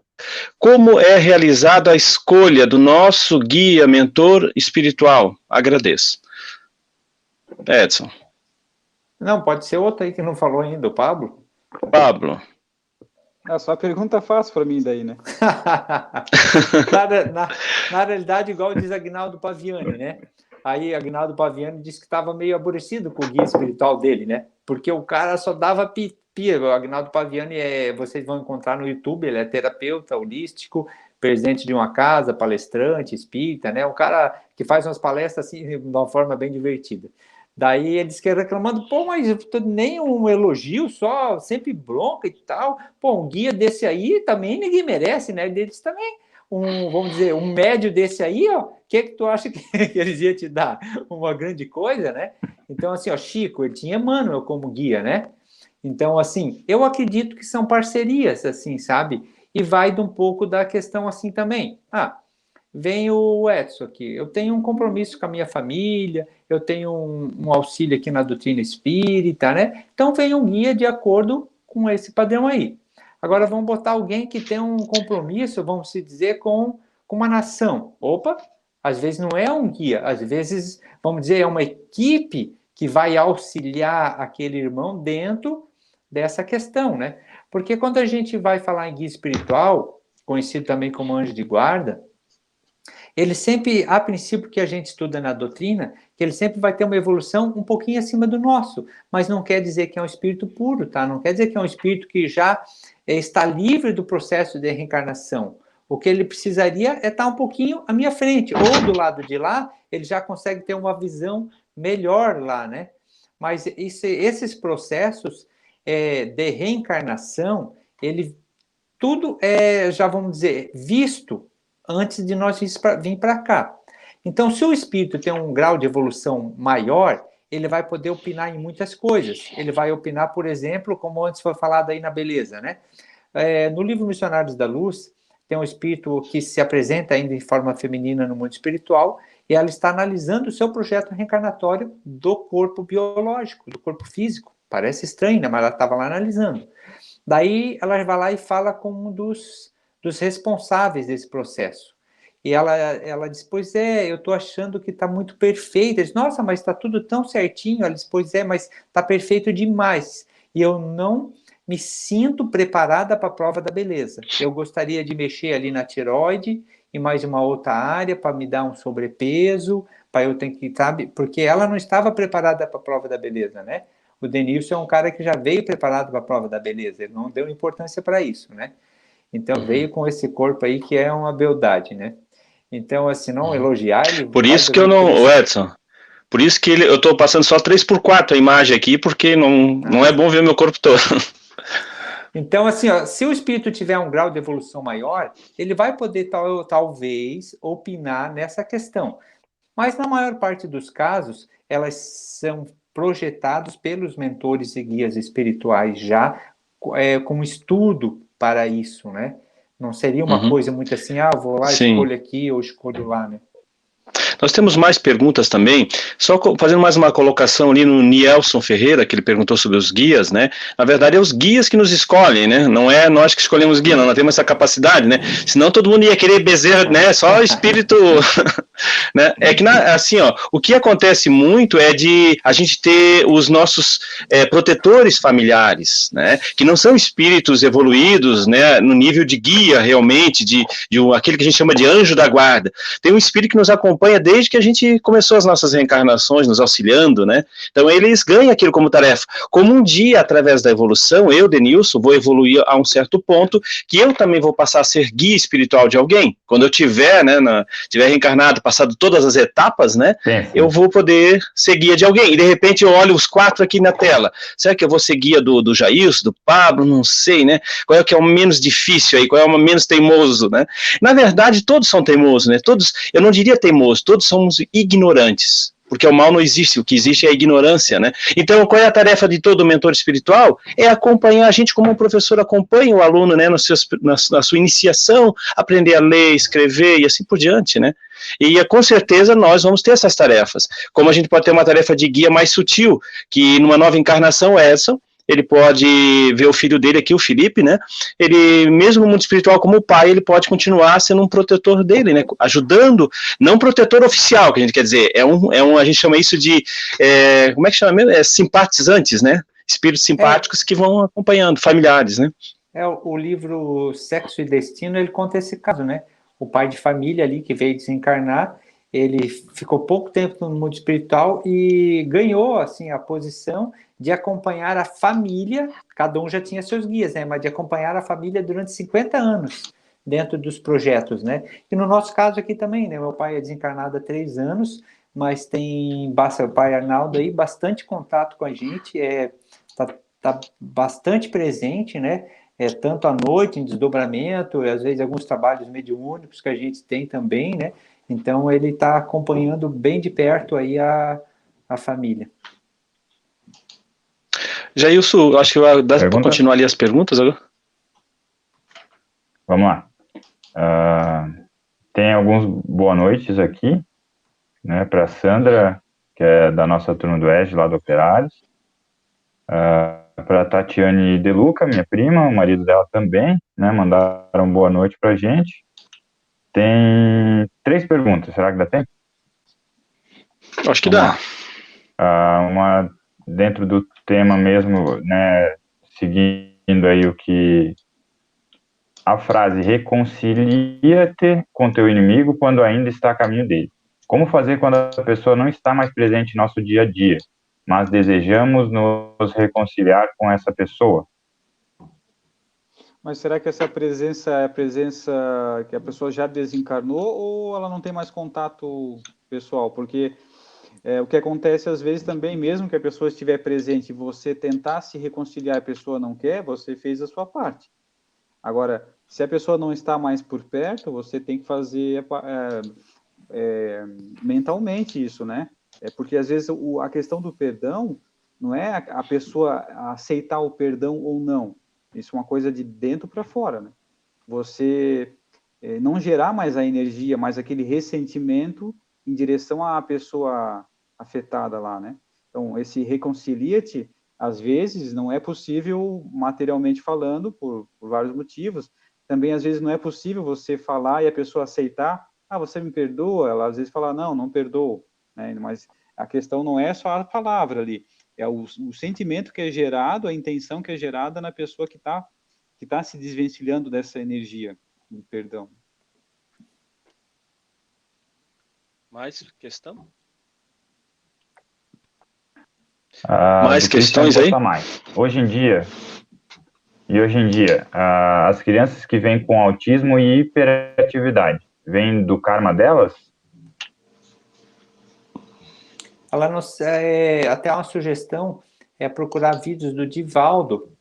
como é realizada a escolha do nosso guia, mentor espiritual? Agradeço. Edson. Não, pode ser outro aí que não falou ainda, o Pablo. Pablo. Só a pergunta fácil para mim daí, né? na realidade, igual diz Aguinaldo Paviani, né? Aí Aguinaldo Paviani disse que estava meio aborrecido com o guia espiritual dele, né? Porque o cara só dava pia. O Aguinaldo Paviani, vocês vão encontrar no YouTube, ele é terapeuta holístico, presidente de uma casa, palestrante, espírita, né? Um cara que faz umas palestras assim, de uma forma bem divertida. Daí eles que reclamando, mas nem um elogio, só sempre bronca e tal. Um guia desse aí também ninguém merece, né? Deles também, vamos dizer, um médio desse aí, ó, que tu acha que eles iam te dar? Uma grande coisa, né? Então, assim, ó, Chico, ele tinha Emmanuel como guia, né? Então, assim, eu acredito que são parcerias, assim, sabe? E vai de um pouco da questão assim também. Vem o Edson aqui, eu tenho um compromisso com a minha família, eu tenho um auxílio aqui na doutrina espírita, né? Então vem um guia de acordo com esse padrão aí. Agora vamos botar alguém que tem um compromisso, vamos se dizer, com uma nação. Opa, às vezes não é um guia, às vezes, vamos dizer, é uma equipe que vai auxiliar aquele irmão dentro dessa questão, né? Porque quando a gente vai falar em guia espiritual, conhecido também como anjo de guarda, ele sempre, a princípio que a gente estuda na doutrina, que ele sempre vai ter uma evolução um pouquinho acima do nosso, mas não quer dizer que é um espírito puro, tá? Não quer dizer que é um espírito que já está livre do processo de reencarnação. O que ele precisaria é estar um pouquinho à minha frente, ou do lado de lá, ele já consegue ter uma visão melhor lá, né? Mas esses processos de reencarnação, tudo é, já vamos dizer, visto antes de nós vir para cá. Então, se o espírito tem um grau de evolução maior, ele vai poder opinar em muitas coisas. Ele vai opinar, por exemplo, como antes foi falado aí na beleza, né? No livro Missionários da Luz, tem um espírito que se apresenta ainda em forma feminina no mundo espiritual, e ela está analisando o seu projeto reencarnatório do corpo biológico, do corpo físico. Parece estranho, né? Mas ela estava lá analisando. Daí ela vai lá e fala com um dos responsáveis desse processo. E ela diz, pois é, eu estou achando que está muito perfeito. Ele diz, nossa, mas está tudo tão certinho. Ela diz, pois é, mas está perfeito demais. E eu não me sinto preparada para a prova da beleza. Eu gostaria de mexer ali na tireoide e mais uma outra área para me dar um sobrepeso, para eu ter que, sabe? Porque ela não estava preparada para a prova da beleza, né? O Denilson é um cara que já veio preparado para a prova da beleza, ele não deu importância para isso, né? Então veio com esse corpo aí que é uma beldade, né? Então, assim, não elogiar ele. Por isso que eu não, o Edson, por isso que eu estou passando só 3x4 a imagem aqui, porque não é bom ver meu corpo todo. Então, assim, ó, se o espírito tiver um grau de evolução maior, ele vai poder, talvez, opinar nessa questão. Mas, na maior parte dos casos, elas são projetados pelos mentores e guias espirituais já com estudo para isso, né? Não seria uma coisa muito assim, vou lá, escolho aqui ou escolho lá, né? Nós temos mais perguntas também, só fazendo mais uma colocação ali no Nielson Ferreira, que ele perguntou sobre os guias, né? Na verdade, é os guias que nos escolhem, né? Não é nós que escolhemos guia, não temos essa capacidade, né? Senão todo mundo ia querer bezerra, né? Só espírito, né? É que, assim, ó, o que acontece muito é de a gente ter os nossos protetores familiares, né? Que não são espíritos evoluídos, né? No nível de guia, realmente, de aquele que a gente chama de anjo da guarda. Tem um espírito que nos acompanha desde que a gente começou as nossas reencarnações, nos auxiliando, né? Então eles ganham aquilo como tarefa. Como um dia, através da evolução, eu, Denilson, vou evoluir a um certo ponto que eu também vou passar a ser guia espiritual de alguém. Quando eu tiver, né, tiver reencarnado, passado todas as etapas, né, eu vou poder ser guia de alguém. E de repente eu olho os 4 aqui na tela. Será que eu vou ser guia do Jailson, do Pablo? Não sei, né? Qual é o que é o menos difícil aí? Qual é o menos teimoso, né? Na verdade, todos são teimosos, né? Todos, eu não diria teimoso, todos somos ignorantes, porque o mal não existe, o que existe é a ignorância, né? Então, qual é a tarefa de todo mentor espiritual? É acompanhar a gente como um professor acompanha o aluno, né, na sua iniciação, aprender a ler, escrever e assim por diante, né? E com certeza nós vamos ter essas tarefas. Como a gente pode ter uma tarefa de guia mais sutil, que numa nova encarnação, Edson, ele pode ver o filho dele aqui, o Felipe, né? Ele, mesmo no mundo espiritual como o pai, ele pode continuar sendo um protetor dele, né? Ajudando, não protetor oficial, que a gente quer dizer, a gente chama isso de, como é que chama mesmo? Simpatizantes, né? Espíritos simpáticos que vão acompanhando, familiares, né? O livro Sexo e Destino, ele conta esse caso, né? O pai de família ali que veio desencarnar, ele ficou pouco tempo no mundo espiritual e ganhou, assim, a posição de acompanhar a família, cada um já tinha seus guias, né? Mas de acompanhar a família durante 50 anos dentro dos projetos, né? E no nosso caso aqui também, né? Meu pai é desencarnado há 3 anos, mas tem o pai Arnaldo aí, bastante contato com a gente, tá bastante presente, né? Tanto à noite, em desdobramento, às vezes alguns trabalhos mediúnicos que a gente tem também, né? Então ele está acompanhando bem de perto aí a família. Jailson, acho que dá para continuar ali as perguntas agora? Vamos lá. Tem alguns boa noites aqui, né, para Sandra, que é da nossa turma do ESG, lá do Operários. Para Tatiane De Luca, minha prima, o marido dela também, né, mandaram boa noite para a gente. Tem 3 perguntas, será que dá tempo? Acho que dá. Uma dentro do tema mesmo, né, seguindo aí o que a frase reconcilia-te com teu inimigo quando ainda está a caminho dele. Como fazer quando a pessoa não está mais presente em nosso dia a dia, mas desejamos nos reconciliar com essa pessoa? Mas será que essa presença é a presença que a pessoa já desencarnou ou ela não tem mais contato pessoal? Porque o que acontece às vezes também, mesmo que a pessoa estiver presente e você tentar se reconciliar, a pessoa não quer, você fez a sua parte. Agora, se a pessoa não está mais por perto, você tem que fazer mentalmente isso, né? Porque às vezes a questão do perdão não é a pessoa aceitar o perdão ou não. Isso é uma coisa de dentro para fora, né? Você não gerar mais a energia, mais aquele ressentimento em direção à pessoa afetada lá, né? Então, esse reconcilia-te, às vezes, não é possível materialmente falando, por vários motivos. Também, às vezes, não é possível você falar e a pessoa aceitar. Ah, você me perdoa? Ela, às vezes, fala, não perdoo. Né? Mas a questão não é só a palavra ali, é o sentimento que é gerado, a intenção que é gerada na pessoa que tá se desvencilhando dessa energia do perdão. Mais questão? Mais questões aí? Hoje em dia, as crianças que vêm com autismo e hiperatividade, vêm do karma delas? Ela não, até uma sugestão é procurar vídeos do Divaldo,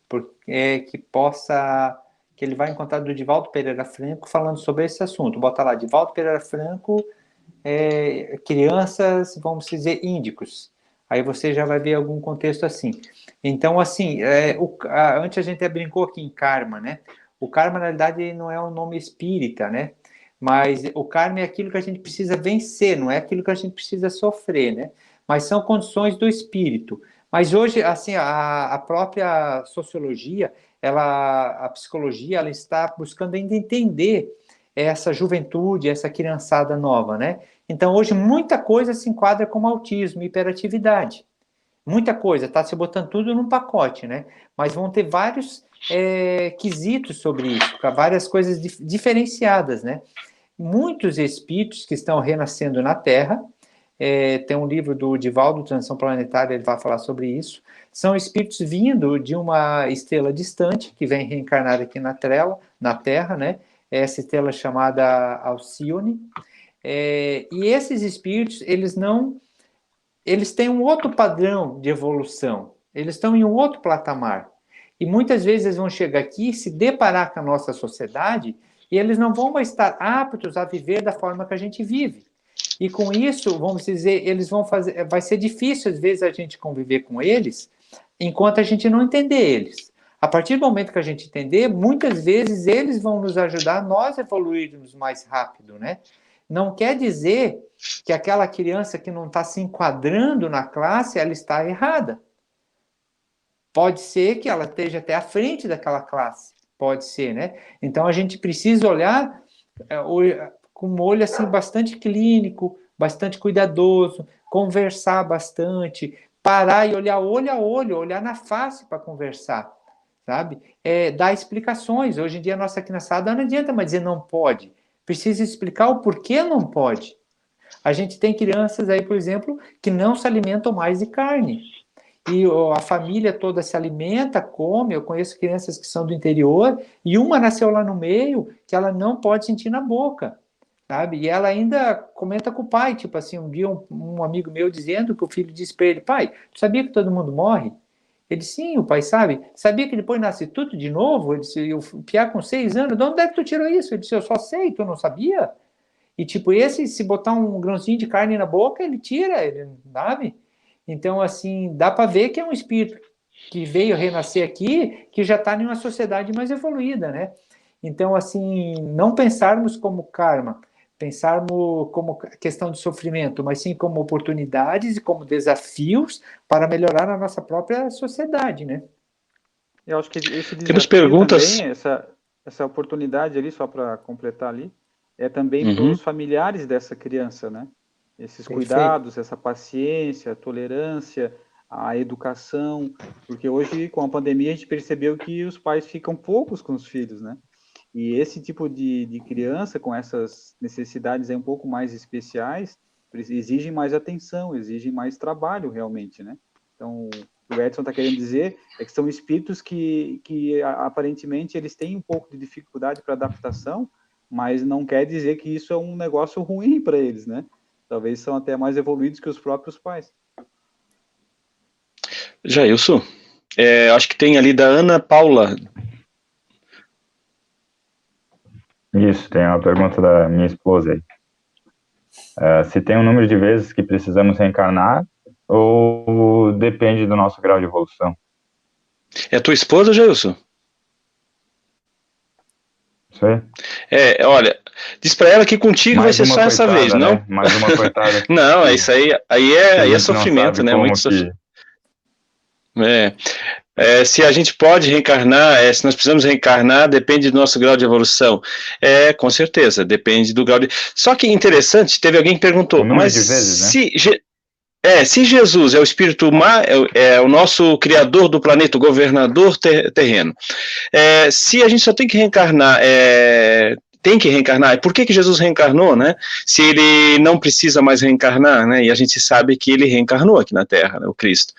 que ele vai encontrar do Divaldo Pereira Franco falando sobre esse assunto. Bota lá, Divaldo Pereira Franco, crianças, vamos dizer, índicos. Aí você já vai ver algum contexto assim. Então, assim, antes a gente até brincou aqui em karma, né? O karma, na realidade, não é um nome espírita, né? Mas o karma é aquilo que a gente precisa vencer, não é aquilo que a gente precisa sofrer, né? Mas são condições do espírito. Mas hoje, assim, a própria sociologia, a psicologia, ela está buscando ainda entender essa juventude, essa criançada nova, né? Então, hoje, muita coisa se enquadra como autismo, hiperatividade. Muita coisa, está se botando tudo num pacote, né? Mas vão ter vários quesitos sobre isso, várias coisas diferenciadas, né? Muitos espíritos que estão renascendo na Terra, tem um livro do Divaldo, Transição Planetária, ele vai falar sobre isso, são espíritos vindo de uma estrela distante, que vem reencarnar aqui na Terra, né? Essa estrela chamada Alcione, e esses espíritos, eles têm um outro padrão de evolução, eles estão em um outro patamar, e muitas vezes eles vão chegar aqui, se deparar com a nossa sociedade, e eles não vão mais estar aptos a viver da forma que a gente vive. E com isso, vamos dizer, vai ser difícil às vezes a gente conviver com eles, enquanto a gente não entender eles. A partir do momento que a gente entender, muitas vezes eles vão nos ajudar a nós evoluirmos mais rápido, né? Não quer dizer que aquela criança que não está se enquadrando na classe, ela está errada. Pode ser que ela esteja até à frente daquela classe. Pode ser, né? Então, a gente precisa olhar com um olho assim, bastante clínico, bastante cuidadoso, conversar bastante, parar e olhar olho a olho, olhar na face para conversar, sabe? Dar explicações. Hoje em dia, a nossa criançada não adianta mais dizer não pode. Precisa explicar o porquê não pode. A gente tem crianças aí, por exemplo, que não se alimentam mais de carne. E a família toda se alimenta, come. Eu conheço crianças que são do interior e uma nasceu lá no meio que ela não pode sentir na boca, sabe? E ela ainda comenta com o pai, tipo assim, um dia um amigo meu dizendo que o filho disse para ele, pai, tu sabia que todo mundo morre? Ele disse, sim, o pai sabe. Sabia que depois nasce tudo de novo? Ele disse, o piá com 6 anos, de onde é que tu tirou isso? Ele disse, eu só sei, tu não sabia? E tipo, se botar um grãozinho de carne na boca, ele tira, ele sabe? Então, assim, dá para ver que é um espírito que veio renascer aqui, que já está em uma sociedade mais evoluída, né? Então, assim, não pensarmos como karma, pensarmos como questão de sofrimento, mas sim como oportunidades e como desafios para melhorar a nossa própria sociedade, né? Eu acho que esse Temos desafio perguntas. também, essa oportunidade ali, só para completar ali, é também para os familiares dessa criança, né? Esses cuidados, essa paciência, a tolerância, a educação, porque hoje, com a pandemia, a gente percebeu que os pais ficam poucos com os filhos, né? E esse tipo de criança, com essas necessidades aí um pouco mais especiais, exigem mais atenção, exigem mais trabalho, realmente, né? Então, o que o Edson está querendo dizer é que são espíritos que aparentemente, eles têm um pouco de dificuldade para adaptação, mas não quer dizer que isso é um negócio ruim para eles, né? Talvez são até mais evoluídos que os próprios pais. Jailson, acho que tem ali da Ana Paula. Isso, tem uma pergunta da minha esposa aí. Se tem um número de vezes que precisamos reencarnar ou depende do nosso grau de evolução? É tua esposa, Jailson? Isso aí. Olha, diz para ela que contigo vai ser só essa vez, né? não? Mais uma coitada. Não, é isso aí. Aí é sofrimento, né? Muito sofrimento. Se a gente pode reencarnar, se nós precisamos reencarnar, depende do nosso grau de evolução. Com certeza, depende do grau de... Só que interessante, teve alguém que perguntou, mas de vezes, né? Se Jesus é o espírito é o nosso criador do planeta, o governador terreno, se a gente só tem que reencarnar, e por que Jesus reencarnou, né? Se ele não precisa mais reencarnar, né? E a gente sabe que ele reencarnou aqui na Terra, né, o Cristo.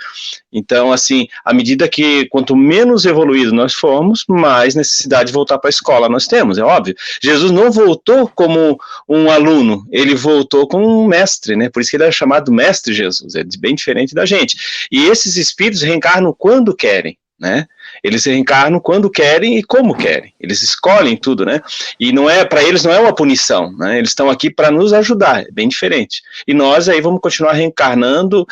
Então, assim, à medida que quanto menos evoluído nós formos, mais necessidade de voltar para a escola nós temos, é óbvio. Jesus não voltou como um aluno, ele voltou como um mestre, né? Por isso que ele é chamado Mestre Jesus, é bem diferente da gente. E esses espíritos reencarnam quando querem, né? Eles reencarnam quando querem e como querem. Eles escolhem tudo, né? E para eles não é uma punição, né? Eles estão aqui para nos ajudar, é bem diferente. E nós aí vamos continuar reencarnando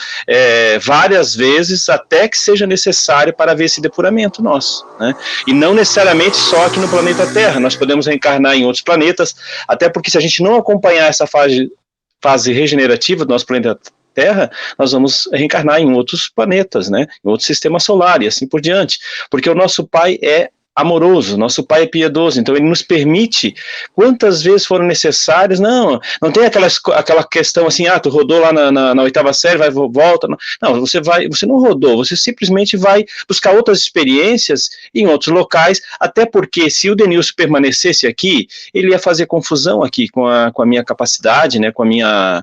várias vezes até que seja necessário para ver esse depuramento nosso, né? E não necessariamente só aqui no planeta Terra, nós podemos reencarnar em outros planetas, até porque se a gente não acompanhar essa fase regenerativa do nosso planeta Terra, nós vamos reencarnar em outros planetas, né, em outro sistema solar e assim por diante, porque o nosso Pai é amoroso, nosso Pai é piedoso, então ele nos permite quantas vezes foram necessárias. Não tem aquela questão assim, tu rodou lá na 8ª série, volta, não, você não rodou, você simplesmente vai buscar outras experiências em outros locais, até porque se o Denilson permanecesse aqui, ele ia fazer confusão aqui com a minha capacidade, né, com o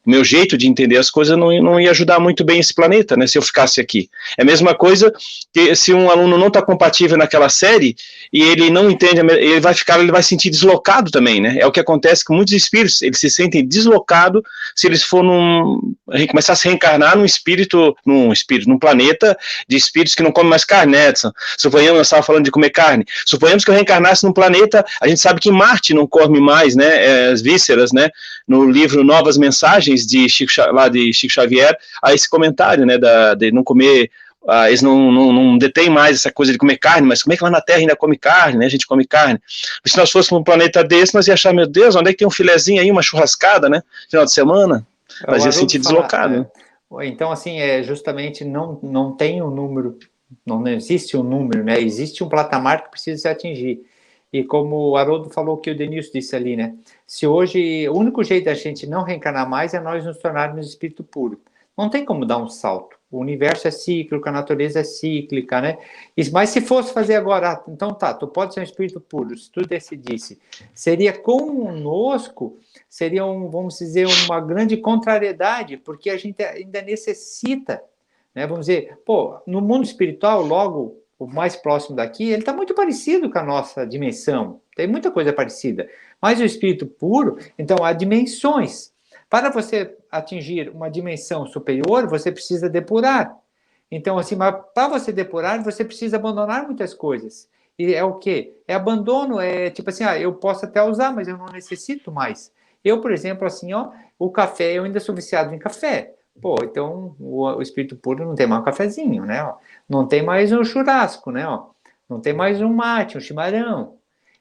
meu jeito de entender as coisas não ia ajudar muito bem esse planeta, né, se eu ficasse aqui. É a mesma coisa que se um aluno não está compatível naquela série e ele não entende, ele vai sentir deslocado também, né, é o que acontece com muitos espíritos, eles se sentem deslocados se eles for começar a se reencarnar num planeta de espíritos que não comem mais carne, né, Edson? Suponhamos, nós estávamos falando de comer carne, suponhamos que eu reencarnasse num planeta, a gente sabe que Marte não come mais, né, as vísceras, né, no livro Novas Mensagens de Chico Xavier, há esse comentário, né, de não comer, eles não detêm mais essa coisa de comer carne, mas como é que lá na Terra ainda come carne, né, a gente come carne. Se nós fôssemos um planeta desse, nós ia achar, meu Deus, onde é que tem um filezinho aí, uma churrascada, né, final de semana, nós ia sentir deslocado. Então, assim, justamente não tem um número, não existe um número, né, existe um patamar que precisa se atingir. E como o Haroldo falou, que o Denilson disse ali, né? Se hoje o único jeito da gente não reencarnar mais é nós nos tornarmos espírito puro. Não tem como dar um salto. O universo é cíclico, a natureza é cíclica, né? Mas se fosse fazer agora, então tu pode ser um espírito puro, se tu decidisse, seria conosco, seria vamos dizer, uma grande contrariedade, porque a gente ainda necessita, né? Vamos dizer, no mundo espiritual, logo o mais próximo daqui, ele está muito parecido com a nossa dimensão. Tem muita coisa parecida. Mas o espírito puro, então, há dimensões. Para você atingir uma dimensão superior, você precisa depurar. Então, assim, mas para você depurar, você precisa abandonar muitas coisas. E é o quê? É abandono, tipo assim, eu posso até usar, mas eu não necessito mais. Eu, por exemplo, assim, o café, eu ainda sou viciado em café. Então o espírito puro não tem mais um cafezinho, né? Não tem mais um churrasco, né? Não tem mais um mate, um chimarrão.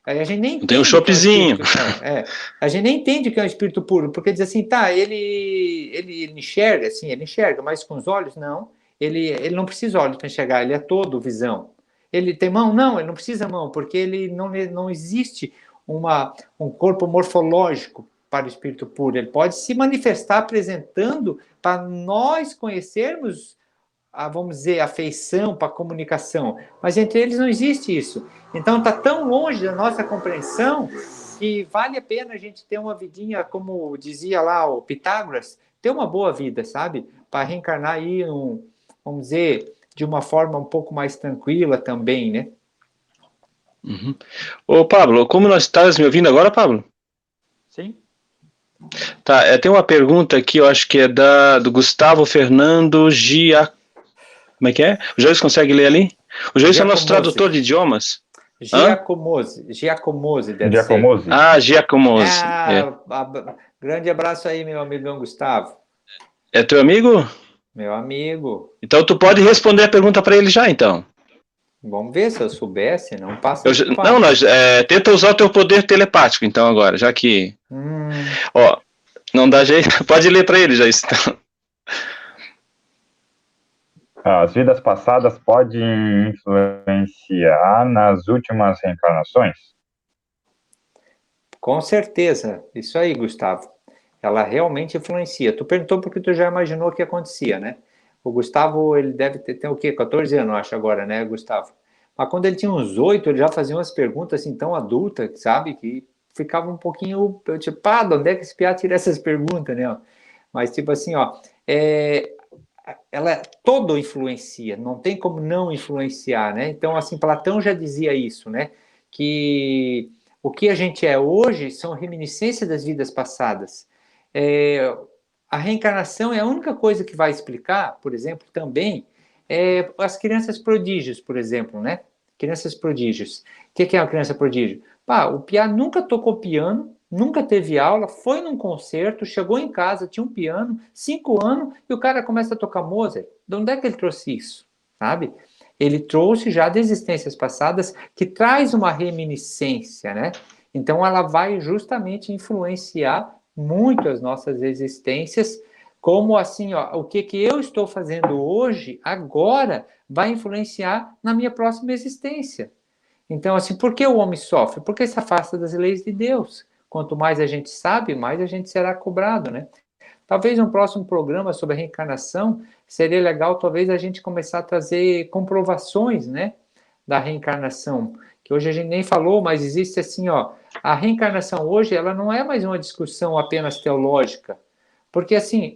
Aí a gente nem entende. Tem um choppzinho. A gente nem entende o que é um espírito puro, porque diz assim, ele enxerga, assim, ele enxerga, mas com os olhos, não. Ele não precisa de olhos para enxergar, ele é todo visão. Ele tem mão? Não, ele não precisa mão, porque ele não existe um corpo morfológico para o espírito puro. Ele pode se manifestar apresentando para nós conhecermos vamos dizer, afeição, para a comunicação, mas entre eles não existe isso. Então está tão longe da nossa compreensão que vale a pena a gente ter uma vidinha, como dizia lá o Pitágoras, ter uma boa vida, sabe? Para reencarnar aí, vamos dizer, de uma forma um pouco mais tranquila também, né? Uhum. Ô Pablo, como nós estás me ouvindo agora, Pablo? Sim. Tá, tem uma pergunta aqui, eu acho que é do Gustavo Fernando Gia. Como é que é? O Joyce consegue ler ali? O Joyce é nosso tradutor de idiomas. Giacomose. Giacomose. Grande abraço aí, meu amigão Gustavo. É teu amigo? Meu amigo. Então tu pode responder a pergunta para ele já, então. Vamos ver se eu soubesse, não passa. Não, tenta usar o teu poder telepático, então, agora, já que... Ó, não dá jeito, pode ler para ele já isso. As vidas passadas podem influenciar nas últimas reencarnações? Com certeza, isso aí, Gustavo. Ela realmente influencia. Tu perguntou porque tu já imaginou o que acontecia, né? O Gustavo, ele deve ter o quê? 14 anos, acho, agora, né, Gustavo? Mas quando ele tinha uns 8, ele já fazia umas perguntas, assim, tão adultas, sabe? Que ficava um pouquinho, tipo, de onde é que esse piá tira essas perguntas, né? Mas, tipo assim, ó, ela todo influencia, não tem como não influenciar, né? Então, assim, Platão já dizia isso, né? Que o que a gente é hoje são reminiscências das vidas passadas. A reencarnação é a única coisa que vai explicar, por exemplo, também, as crianças prodígios, por exemplo, né? Crianças prodígios. O que é uma criança prodígio? O piá nunca tocou piano, nunca teve aula, foi num concerto, chegou em casa, tinha um piano, 5 anos, e o cara começa a tocar Mozart. De onde é que ele trouxe isso? Sabe? Ele trouxe já de existências passadas, que traz uma reminiscência, né? Então, ela vai justamente influenciar muito as nossas existências, como assim, ó, o que eu estou fazendo hoje, agora, vai influenciar na minha próxima existência. Então, assim, por que o homem sofre? Porque se afasta das leis de Deus. Quanto mais a gente sabe, mais a gente será cobrado, né? Talvez um próximo programa sobre a reencarnação seria legal, talvez, a gente começar a trazer comprovações, né, da reencarnação, que hoje a gente nem falou, mas existe assim, ó, a reencarnação hoje, ela não é mais uma discussão apenas teológica, porque assim,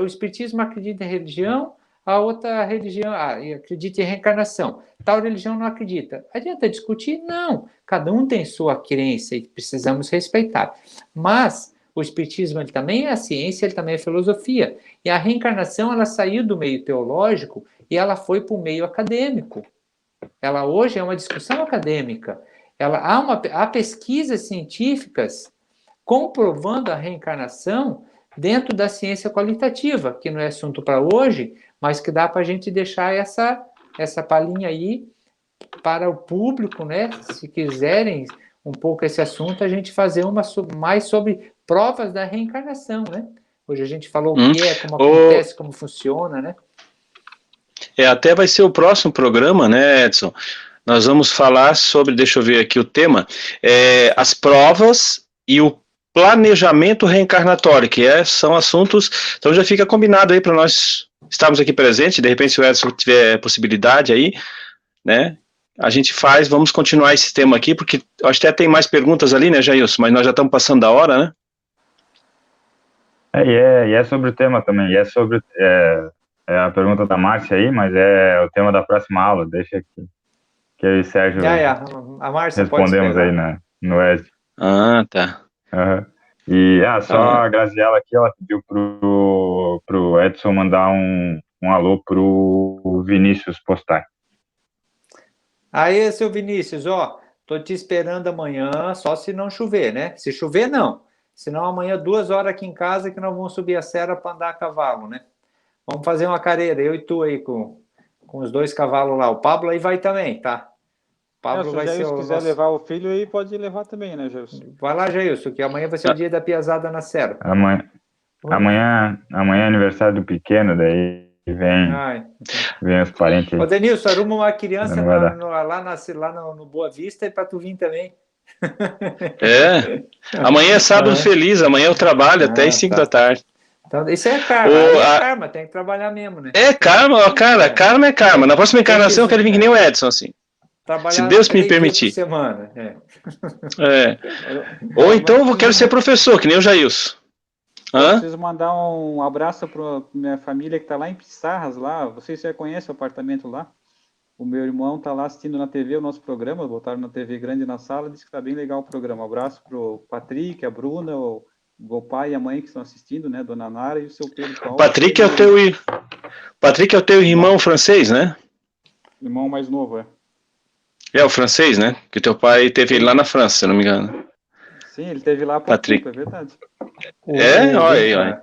o espiritismo acredita em religião, a outra religião acredita em reencarnação, tal religião não acredita. Adianta discutir? Não. Cada um tem sua crença e precisamos respeitar. Mas o espiritismo ele também é a ciência, ele também é a filosofia. E a reencarnação ela saiu do meio teológico e ela foi para o meio acadêmico. Ela hoje é uma discussão acadêmica. Há pesquisas científicas comprovando a reencarnação dentro da ciência qualitativa, que não é assunto para hoje, mas que dá para a gente deixar essa palhinha aí para o público, né? Se quiserem um pouco esse assunto, a gente fazer mais sobre provas da reencarnação, né? Hoje a gente falou o que é, como acontece, como funciona, né? Até vai ser o próximo programa, né, Edson? Nós vamos falar sobre, deixa eu ver aqui o tema, as provas e o planejamento reencarnatório, que são assuntos, então já fica combinado aí para nós estarmos aqui presentes, de repente se o Edson tiver possibilidade aí, né, a gente vamos continuar esse tema aqui, porque acho que até tem mais perguntas ali, né, Jailson, mas nós já estamos passando da hora, né? E é sobre o tema também, e é sobre a pergunta da Márcia aí, mas é o tema da próxima aula, deixa que eu e o Sérgio a Márcia respondemos aí no ESD. Tá. Uhum. E só a Graziela aqui, ela pediu pro Edson mandar um alô pro Vinícius Postai. Aí, seu Vinícius, tô te esperando amanhã, só se não chover, né? Se chover, não. Senão amanhã, 2 horas aqui em casa, que nós vamos subir a serra para andar a cavalo, né? Vamos fazer uma careira, eu e tu aí com os 2 cavalos lá. O Pablo aí vai também, tá? O Pablo vai ser se quiser levar o filho aí, pode levar também, né, Jailson? Vai lá, Jailson, que amanhã vai ser o dia da piazada na serra. Amanhã é aniversário do pequeno, daí vem os parentes. Ô, Denilson, arruma uma criança lá no Boa Vista e para tu vir também. Amanhã é sábado feliz, amanhã eu trabalho até às 5 da tarde. Então, isso é karma, karma, tem que trabalhar mesmo, né? Karma, cara, karma é karma. Na próxima encarnação eu quero vir que nem o Edson, assim. Trabalhar se Deus me permitir. Semana. Ou então eu quero ser professor, que nem o Jailson. Preciso mandar um abraço para minha família que está lá em Pissarras, lá. Vocês já conhecem o apartamento lá? O meu irmão está lá assistindo na TV o nosso programa, botaram na TV grande na sala, disse que está bem legal o programa. Um abraço para o Patrick, a Bruna, o pai e a mãe que estão assistindo, né? Dona Nara e o seu Pedro Paulo. Patrick é o teu irmão francês, né? Irmão mais novo, É o francês, né? Que teu pai teve ele lá na França, se eu não me engano. Sim, ele teve lá há pouco tempo, é verdade. Olha aí.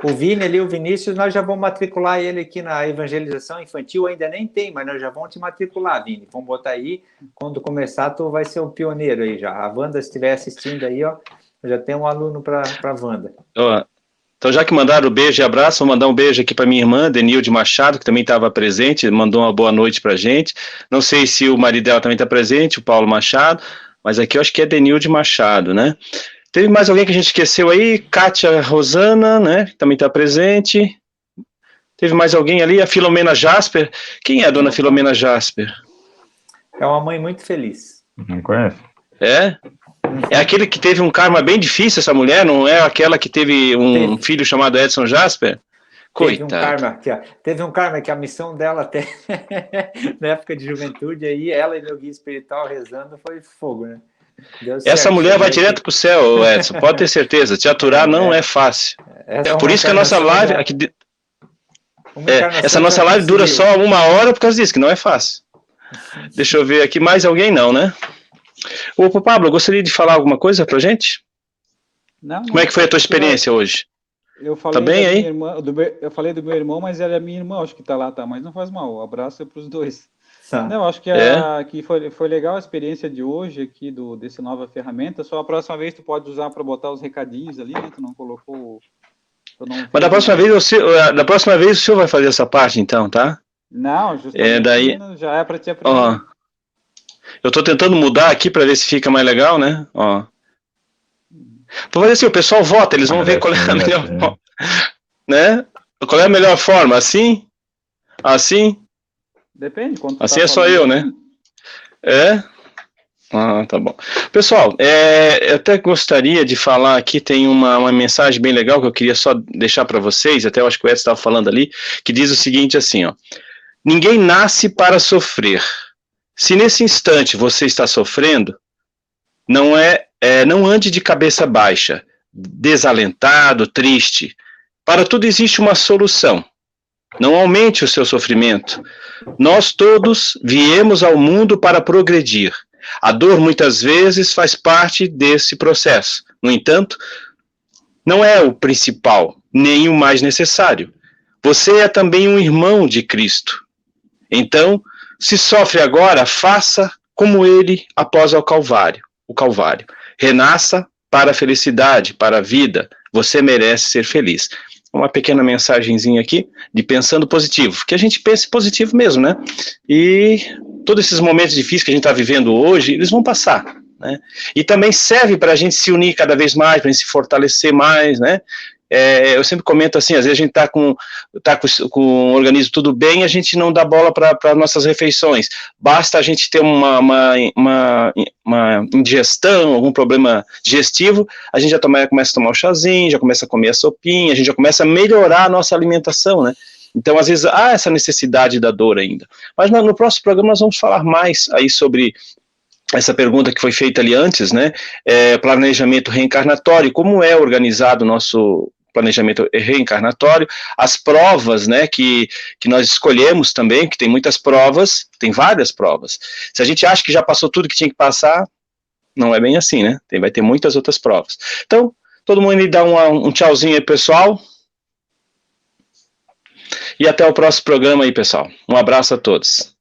O Vini ali, o Vinícius, nós já vamos matricular ele aqui na evangelização infantil, ainda nem tem, mas nós já vamos te matricular, Vini. Vamos botar aí, quando começar, tu vai ser o pioneiro aí já. A Wanda, se estiver assistindo aí, ó, já tem um aluno para a Wanda. Então, já que mandaram beijo e abraço, vou mandar um beijo aqui para minha irmã, Denilde Machado, que também estava presente, mandou uma boa noite para a gente. Não sei se o marido dela também está presente, o Paulo Machado, mas aqui eu acho que é Denilde Machado, né? Teve mais alguém que a gente esqueceu aí? Kátia Rosana, né? Que também está presente. Teve mais alguém ali? A Filomena Jasper. Quem é a dona Filomena Jasper? É uma mãe muito feliz. Não conheço. É? É aquele que teve um karma bem difícil, essa mulher? Não é aquela que teve um filho chamado Edson Jasper? Coitado. Teve um karma que a missão dela até na época de juventude, aí ela e meu guia espiritual rezando foi fogo, né? Essa mulher vai direto pro céu, Edson, pode ter certeza. Te aturar não é fácil. Por isso que a nossa live... essa nossa live dura só 1 hora por causa disso, que não é fácil. Deixa eu ver aqui, mais alguém não, né? Ô, Pablo, gostaria de falar alguma coisa pra gente? Não. Como é que foi a tua experiência hoje? Eu falei tá bem aí? Eu falei do meu irmão, mas ela é minha irmã, acho que tá lá, tá? Mas não faz mal, o abraço é pros dois. Tá. Não, acho que, que foi legal a experiência de hoje aqui, dessa nova ferramenta. Só a próxima vez tu pode usar para botar os recadinhos ali, né? Tu não colocou... Mas da próxima vez o senhor vai fazer essa parte, então, tá? Não, justamente já é para te aprender. Ó, eu tô tentando mudar aqui para ver se fica mais legal, né? Ó. Vou fazer assim, o pessoal vota, eles vão ver qual é a melhor forma, né? Qual é a melhor forma, assim? Assim? Depende. Assim é só eu, né? É? Ah, tá bom. Pessoal, eu até gostaria de falar aqui, tem uma mensagem bem legal que eu queria só deixar para vocês, até eu acho que o Edson estava falando ali, que diz o seguinte assim, ó: ninguém nasce para sofrer. Se nesse instante você está sofrendo, não ande de cabeça baixa, desalentado, triste. Para tudo existe uma solução. Não aumente o seu sofrimento. Nós todos viemos ao mundo para progredir. A dor muitas vezes faz parte desse processo. No entanto, não é o principal, nem o mais necessário. Você é também um irmão de Cristo. Então, se sofre agora, faça como ele após o Calvário. Renasça para a felicidade, para a vida. Você merece ser feliz. Uma pequena mensagenzinha aqui de pensando positivo, que a gente pense positivo mesmo, né? E todos esses momentos difíceis que a gente está vivendo hoje, eles vão passar, né? E também serve para a gente se unir cada vez mais, para a gente se fortalecer mais, né? Eu sempre comento assim, às vezes a gente está com o organismo tudo bem, a gente não dá bola para nossas refeições. Basta a gente ter uma indigestão, algum problema digestivo, a gente já começa a tomar o chazinho, já começa a comer a sopinha, a gente já começa a melhorar a nossa alimentação, né? Então, às vezes, há essa necessidade da dor ainda. Mas no próximo programa nós vamos falar mais aí sobre essa pergunta que foi feita ali antes, né? Planejamento reencarnatório, como é organizado o nosso planejamento reencarnatório, as provas, né, que nós escolhemos também, que tem muitas provas, tem várias provas. Se a gente acha que já passou tudo que tinha que passar, não é bem assim, né? Vai ter muitas outras provas. Então, todo mundo dá um tchauzinho aí, pessoal. E até o próximo programa aí, pessoal. Um abraço a todos.